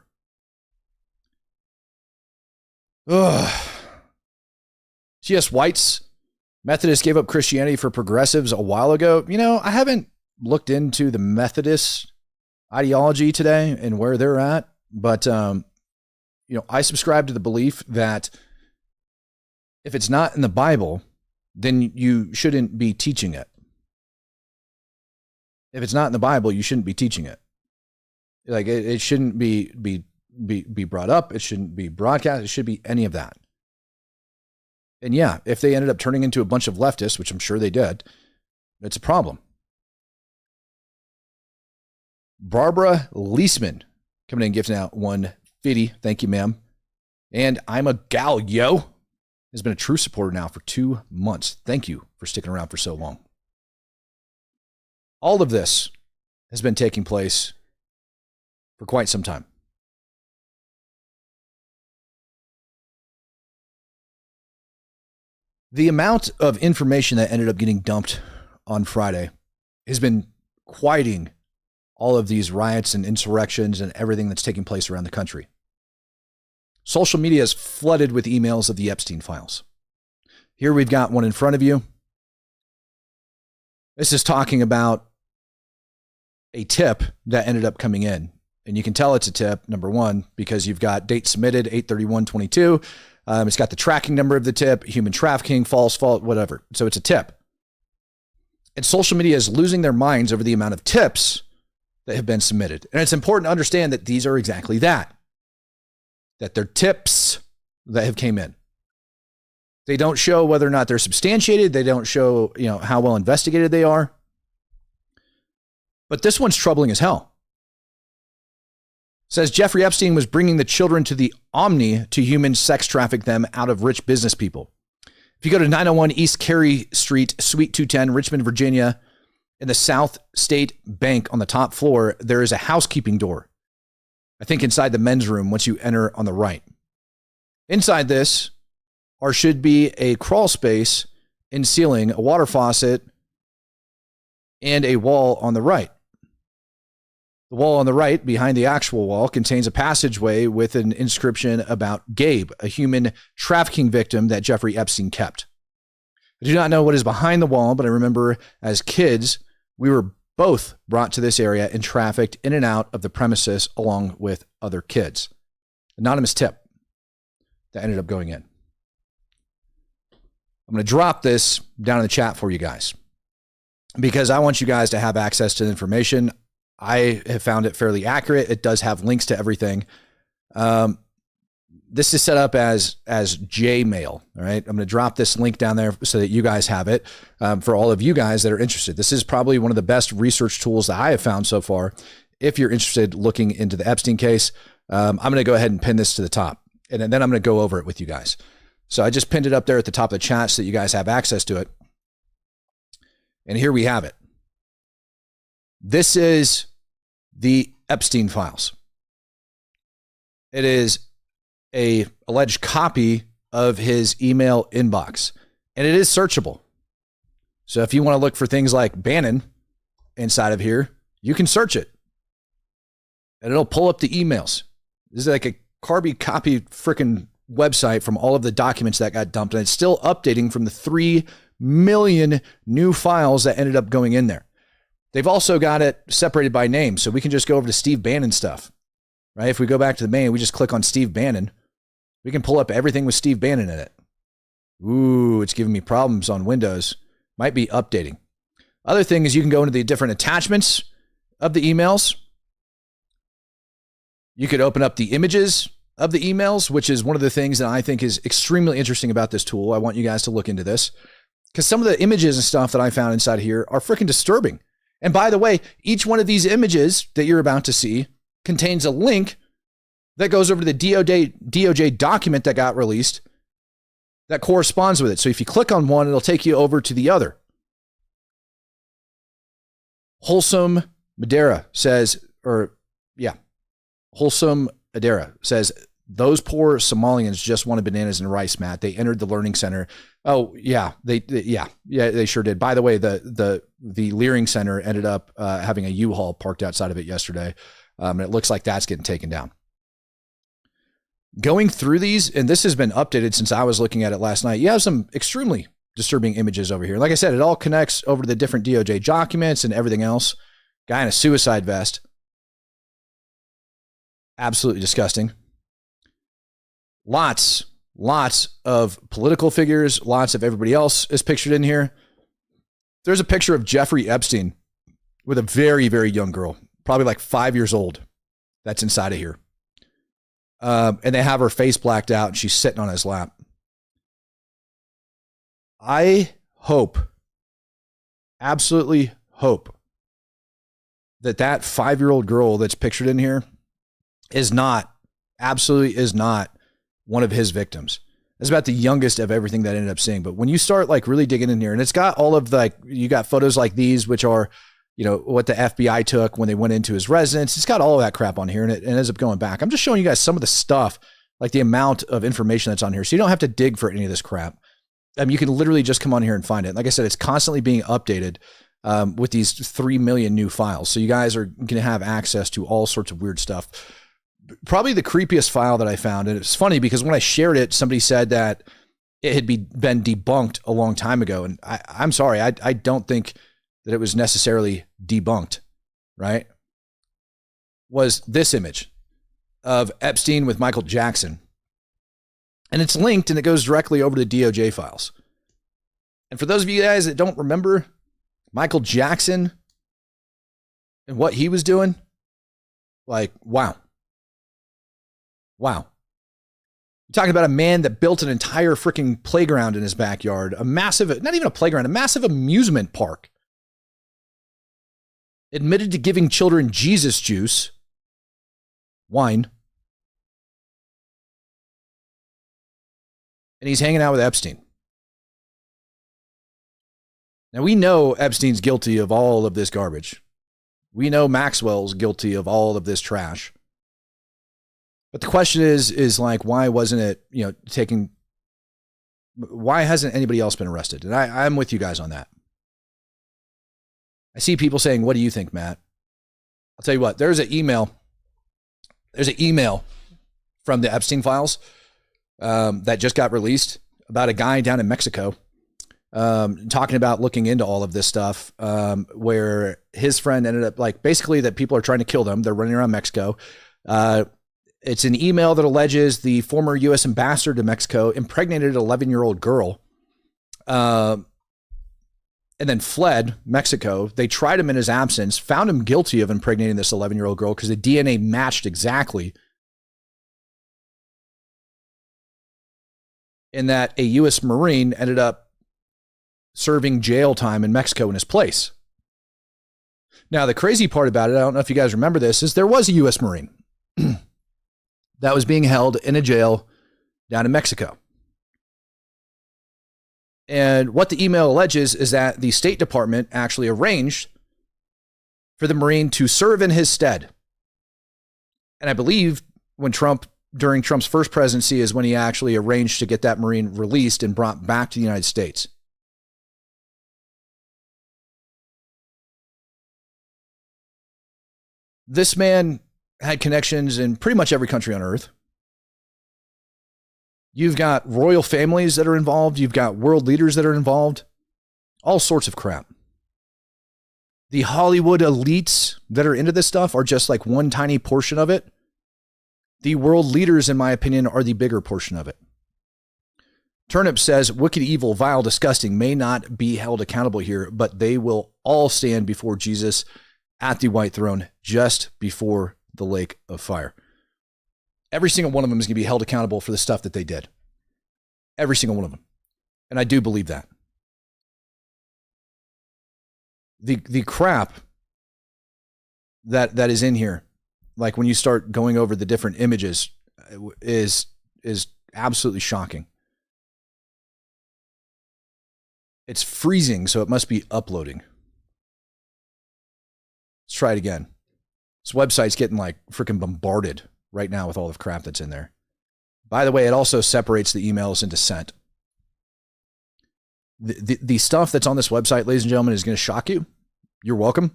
C.S. White's Methodists gave up Christianity for progressives a while ago. You know, I haven't looked into the Methodist ideology today and where they're at, but I subscribe to the belief that if it's not in the Bible, then you shouldn't be teaching it. If it's not in the Bible, you shouldn't be teaching it. Like it shouldn't be brought up. It shouldn't be broadcast. It should be any of that. And yeah, if they ended up turning into a bunch of leftists, which I'm sure they did, it's a problem. Barbara Leisman coming in gifting out $150. Thank you, ma'am. And I'm a gal, yo. Has been a true supporter now for 2 months. Thank you for sticking around for so long. All of this has been taking place for quite some time. The amount of information that ended up getting dumped on Friday has been quieting all of these riots and insurrections and everything that's taking place around the country. Social media is flooded with emails of the Epstein files. Here we've got one in front of you. This is talking about a tip that ended up coming in. And you can tell it's a tip, number one, because you've got date submitted, 8/31/22. It's got the tracking number of the tip, human trafficking, false, whatever. So it's a tip. And social media is losing their minds over the amount of tips that have been submitted. And it's important to understand that these are exactly that they're tips that have came in. They don't show whether or not they're substantiated. They don't show, how well investigated they are. But this one's troubling as hell. It says Jeffrey Epstein was bringing the children to the Omni to human sex traffic them out of rich business people. If you go to 901 East Carey Street, Suite 210, Richmond, Virginia, in the South State Bank on the top floor, there is a housekeeping door. I think inside the men's room once you enter on the right. Inside this should be a crawl space in ceiling, a water faucet, and a wall on the right. The wall on the right, behind the actual wall, contains a passageway with an inscription about Gabe, a human trafficking victim that Jeffrey Epstein kept. I do not know what is behind the wall, but I remember as kids, we were both brought to this area and trafficked in and out of the premises along with other kids. Anonymous tip that ended up going in. I'm going to drop this down in the chat for you guys because I want you guys to have access to the information. I have found it fairly accurate. It does have links to everything. This is set up as Jmail. All right. I'm going to drop this link down there so that you guys have it for all of you guys that are interested. This is probably one of the best research tools that I have found so far. If you're interested looking into the Epstein case, I'm going to go ahead and pin this to the top and then I'm going to go over it with you guys. So I just pinned it up there at the top of the chat so that you guys have access to it. And here we have it. This is the Epstein files. It is a alleged copy of his email inbox, and it is searchable. So if you want to look for things like Bannon inside of here, you can search it. and it'll pull up the emails. This is like a carbon copy freaking website from all of the documents that got dumped, and it's still updating from the 3 million new files that ended up going in there. They've also got it separated by name, so we can just go over to Steve Bannon stuff, right? If we go back to the main, we just click on Steve Bannon. We can pull up everything with Steve Bannon in it. Ooh, it's giving me problems on Windows. Might be updating. Other thing is you can go into the different attachments of the emails. You could open up the images of the emails, which is one of the things that I think is extremely interesting about this tool. I want you guys to look into this because some of the images and stuff that I found inside here are freaking disturbing. And by the way, each one of these images that you're about to see contains a link that goes over to the DOJ document that got released that corresponds with it. So if you click on one, it'll take you over to the other. Wholesome Madera says, Wholesome Adara says, those poor Somalians just wanted bananas and rice, Matt. They entered the learning center. Oh yeah, they sure did. By the way, the Leering Center ended up having a U-Haul parked outside of it yesterday. And it looks like that's getting taken down. Going through these, and this has been updated since I was looking at it last night, you have some extremely disturbing images over here. Like I said, it all connects over to the different DOJ documents and everything else. Guy in a suicide vest. Absolutely disgusting. Lots of political figures, lots of everybody else is pictured in here. There's a picture of Jeffrey Epstein with a very, very young girl, probably like 5 years old. That's inside of here. And they have her face blacked out and she's sitting on his lap. I hope, absolutely hope, that 5-year-old girl that's pictured in here absolutely is not one of his victims. It's about the youngest of everything that I ended up seeing. But when you start like really digging in here, and it's got all of you got photos like these, which are, what the FBI took when they went into his residence. It's got all of that crap on here, and it ends up going back. I'm just showing you guys some of the stuff, like the amount of information that's on here. So you don't have to dig for any of this crap. You can literally just come on here and find it. Like I said, it's constantly being updated with these 3 million new files. So you guys are going to have access to all sorts of weird stuff. Probably the creepiest file that I found, and it's funny because when I shared it, somebody said that it had been debunked a long time ago. And I'm sorry, I don't think that it was necessarily debunked, right? Was this image of Epstein with Michael Jackson. And it's linked and it goes directly over to DOJ files. And for those of you guys that don't remember Michael Jackson and what he was doing, like, wow. Wow. You're talking about a man that built an entire freaking playground in his backyard, a massive, not even a playground, a massive amusement park. Admitted to giving children Jesus juice, wine, and he's hanging out with Epstein. Now we know Epstein's guilty of all of this garbage. We know Maxwell's guilty of all of this trash. But the question is like, why wasn't it, why hasn't anybody else been arrested? And I'm with you guys on that. I see people saying, what do you think, Matt? I'll tell you what, there's an email from the Epstein files that just got released about a guy down in Mexico talking about looking into all of this stuff, where his friend ended up basically that people are trying to kill them. They're running around Mexico. It's an email that alleges the former U.S. ambassador to Mexico impregnated an 11-year-old girl and then fled Mexico. They tried him in his absence, found him guilty of impregnating this 11-year-old girl because the DNA matched exactly. In that a U.S. Marine ended up serving jail time in Mexico in his place. Now, the crazy part about it, I don't know if you guys remember this, is there was a U.S. Marine that was being held in a jail down in Mexico. And what the email alleges is that the State Department actually arranged for the Marine to serve in his stead. And I believe during Trump's first presidency is when he actually arranged to get that Marine released and brought back to the United States. This man had connections in pretty much every country on earth. You've got royal families that are involved. You've got world leaders that are involved. All sorts of crap. The Hollywood elites that are into this stuff are just like one tiny portion of it. The world leaders, in my opinion, are the bigger portion of it. Turnip says, wicked, evil, vile, disgusting may not be held accountable here, but they will all stand before Jesus at the white throne just before the lake of fire. Every single one of them is going to be held accountable for the stuff that they did. Every single one of them. And I do believe that. The crap that is in here, like when you start going over the different images, is absolutely shocking. It's freezing, so it must be uploading. Let's try it again. This website's getting like freaking bombarded right now with all the crap that's in there. By the way, it also separates the emails into sent. The stuff that's on this website, ladies and gentlemen, is going to shock you. You're welcome.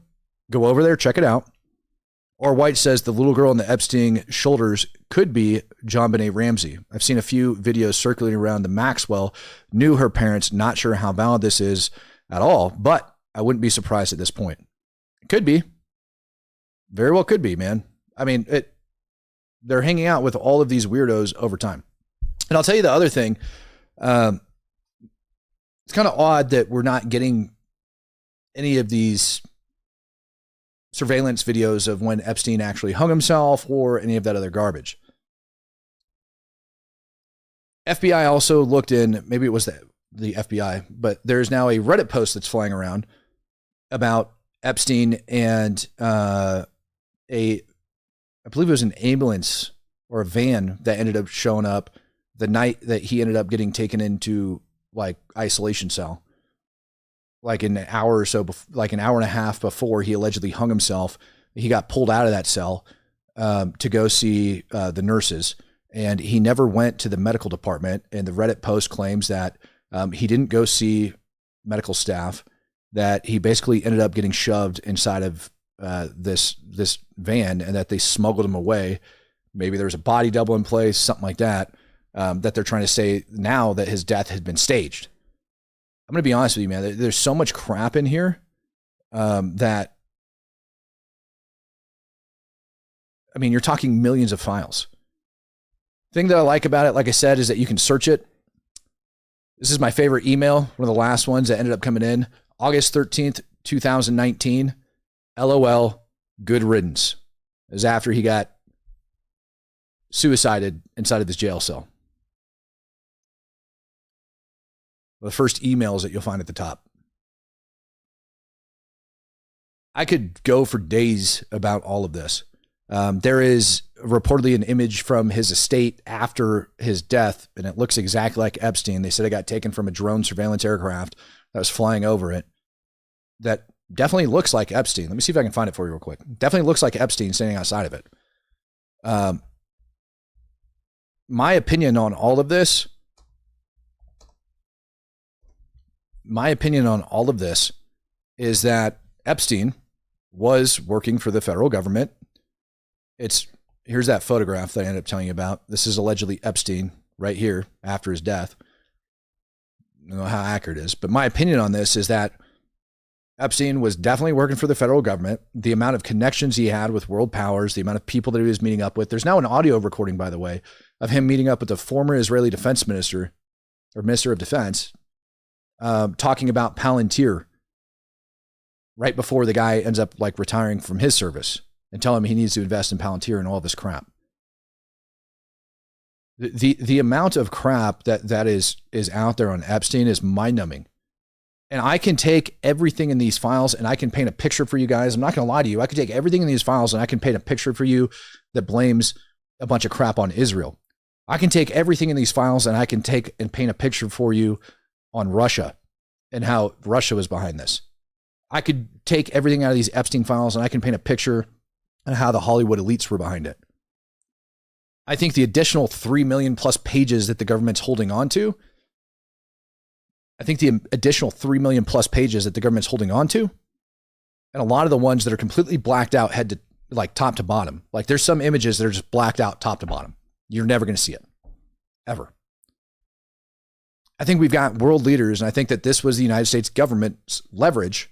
Go over there, check it out. Or White says the little girl on the Epstein shoulders could be JonBenet Ramsey. I've seen a few videos circulating around the Maxwell, knew her parents, not sure how valid this is at all, but I wouldn't be surprised at this point. It could be. Very well could be, man. I mean, they're hanging out with all of these weirdos over time. And I'll tell you the other thing. It's kind of odd that we're not getting any of these surveillance videos of when Epstein actually hung himself or any of that other garbage. FBI also looked in, maybe it was the FBI, but there's now a Reddit post that's flying around about Epstein and I believe it was an ambulance or a van that ended up showing up the night that he ended up getting taken into like isolation cell. Like an hour or so, like an hour and a half before he allegedly hung himself, he got pulled out of that cell to go see the nurses. And he never went to the medical department. And the Reddit post claims that he didn't go see medical staff, that he basically ended up getting shoved inside of this van and that they smuggled him away. Maybe there was a body double in place, something like that, that they're trying to say now that his death had been staged. I'm going to be honest with you, man. There's so much crap in here that, I mean, you're talking millions of files. Thing that I like about it, like I said, is that you can search it. This is my favorite email, one of the last ones that ended up coming in. August 13th, 2019. LOL, good riddance. It was after he got suicided inside of this jail cell. The first emails that you'll find at the top. I could go for days about all of this. There is reportedly an image from his estate after his death, and it looks exactly like Epstein. They said it got taken from a drone surveillance aircraft that was flying over it. That definitely looks like Epstein. Let me see if I can find it for you real quick. Definitely looks like Epstein standing outside of it. My opinion on all of this is that Epstein was working for the federal government. Here's that photograph that I ended up telling you about. This is allegedly Epstein right here after his death. I don't know how accurate it is, but my opinion on this is that Epstein was definitely working for the federal government. The amount of connections he had with world powers, the amount of people that he was meeting up with. There's now an audio recording, by the way, of him meeting up with the former Israeli defense minister or minister of defense, talking about Palantir right before the guy ends up like retiring from his service and telling him he needs to invest in Palantir and all this crap. The amount of crap that is out there on Epstein is mind-numbing. And I can take everything in these files and I can paint a picture for you guys. I'm not going to lie to you. I can take everything in these files and I can paint a picture for you that blames a bunch of crap on Israel. I can take everything in these files and I can take and paint a picture for you on Russia and how Russia was behind this. I could take everything out of these Epstein files and I can paint a picture on how the Hollywood elites were behind it. I think the additional 3 million plus pages that the government's holding on to, and a lot of the ones that are completely blacked out had to like top to bottom. Like there's some images that are just blacked out top to bottom. You're never going to see it, ever. I think we've got world leaders, and I think that this was the United States government's leverage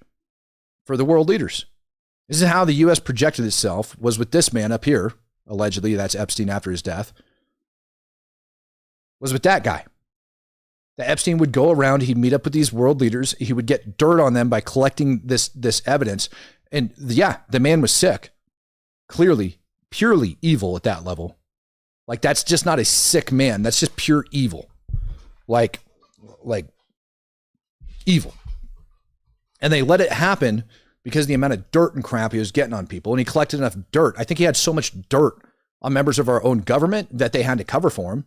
for the world leaders. This is how the U.S. projected itself, was with this man up here, allegedly, that's Epstein after his death, was with that guy. That Epstein would go around, he'd meet up with these world leaders, he would get dirt on them by collecting this evidence. And yeah, the man was sick. Clearly, purely evil at that level. Like, that's just not a sick man. That's just pure evil. Like evil. And they let it happen because of the amount of dirt and crap he was getting on people. And he collected enough dirt. I think he had so much dirt on members of our own government that they had to cover for him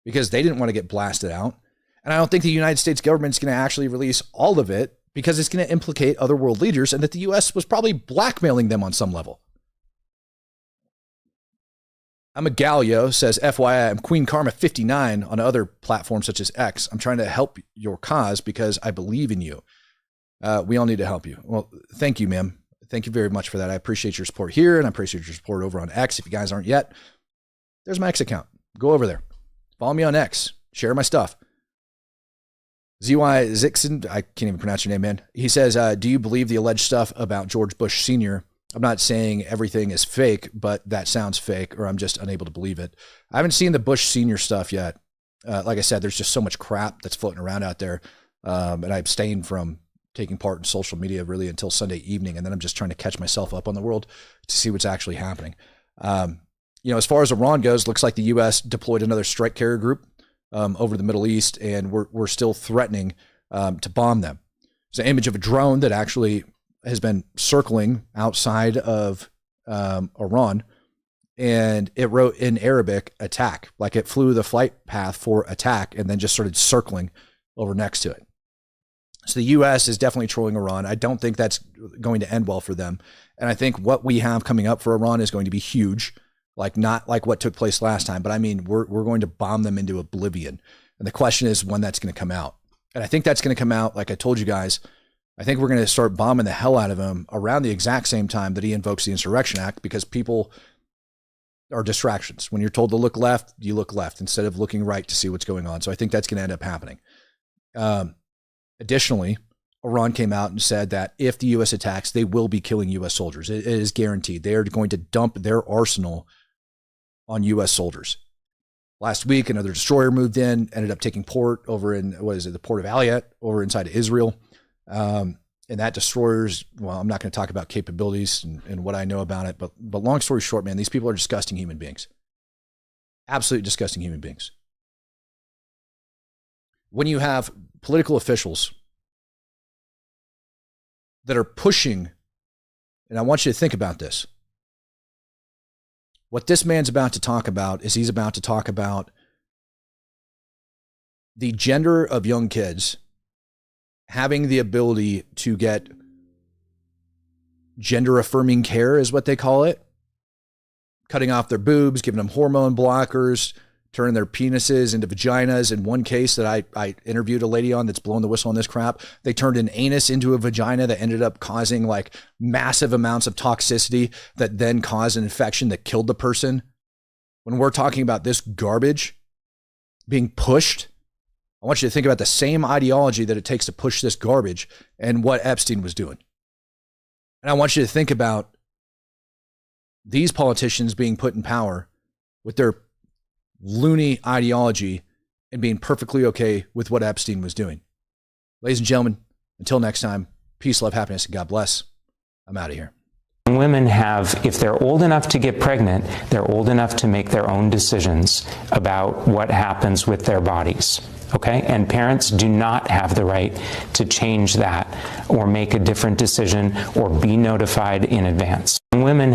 because they didn't want to get blasted out. And I don't think the United States government is going to actually release all of it because it's going to implicate other world leaders and that the U.S. was probably blackmailing them on some level. I'm a Galio, says, FYI, I'm Queen Karma 59 on other platforms such as X. I'm trying to help your cause because I believe in you. We all need to help you. Well, thank you, ma'am. Thank you very much for that. I appreciate your support here, and I appreciate your support over on X. If you guys aren't yet, there's my X account. Go over there. Follow me on X. Share my stuff. ZY Zixon, I can't even pronounce your name, man. He says, do you believe the alleged stuff about George Bush Sr.? I'm not saying everything is fake, but that sounds fake, or I'm just unable to believe it. I haven't seen the Bush Sr. stuff yet. Like I said, there's just so much crap that's floating around out there. And I abstain from taking part in social media really until Sunday evening. And then I'm just trying to catch myself up on the world to see what's actually happening. As far as Iran goes, looks like the U.S. deployed another strike carrier group over the Middle East, and we're still threatening to bomb them. There's an image of a drone that actually has been circling outside of Iran, and it wrote in Arabic, attack, like it flew the flight path for attack and then just started circling over next to it. So the U.S. is definitely trolling Iran. I don't think that's going to end well for them. And I think what we have coming up for Iran is going to be huge, like not like what took place last time, but I mean, we're going to bomb them into oblivion. And the question is when that's going to come out. And I think that's going to come out, like I told you guys, I think we're going to start bombing the hell out of him around the exact same time that he invokes the Insurrection Act, because people are distractions. When you're told to look left, you look left instead of looking right to see what's going on. So I think that's going to end up happening. Additionally, Iran came out and said that if the U.S. attacks, they will be killing U.S. soldiers. It is guaranteed. They are going to dump their arsenal on U.S. soldiers. Last week, another destroyer moved in, ended up taking port over in, the port of Aliat over inside of Israel. And that destroyer's, well, I'm not going to talk about capabilities and what I know about it, but long story short, man, these people are disgusting human beings. Absolutely disgusting human beings. When you have political officials that are pushing, and I want you to think about this, what this man's about to talk about is he's about to talk about the gender of young kids having the ability to get gender affirming care, is what they call it. Cutting off their boobs, giving them hormone blockers, turning their penises into vaginas. In one case that I interviewed a lady on that's blowing the whistle on this crap, they turned an anus into a vagina that ended up causing like massive amounts of toxicity that then caused an infection that killed the person. When we're talking about this garbage being pushed, I want you to think about the same ideology that it takes to push this garbage and what Epstein was doing. And I want you to think about these politicians being put in power with their loony ideology and being perfectly okay with what Epstein was doing. Ladies and gentlemen, until next time, peace, love, happiness, and God bless. I'm out of here. Women have, if they're old enough to get pregnant, they're old enough to make their own decisions about what happens with their bodies. Okay? And parents do not have the right to change that or make a different decision or be notified in advance. Women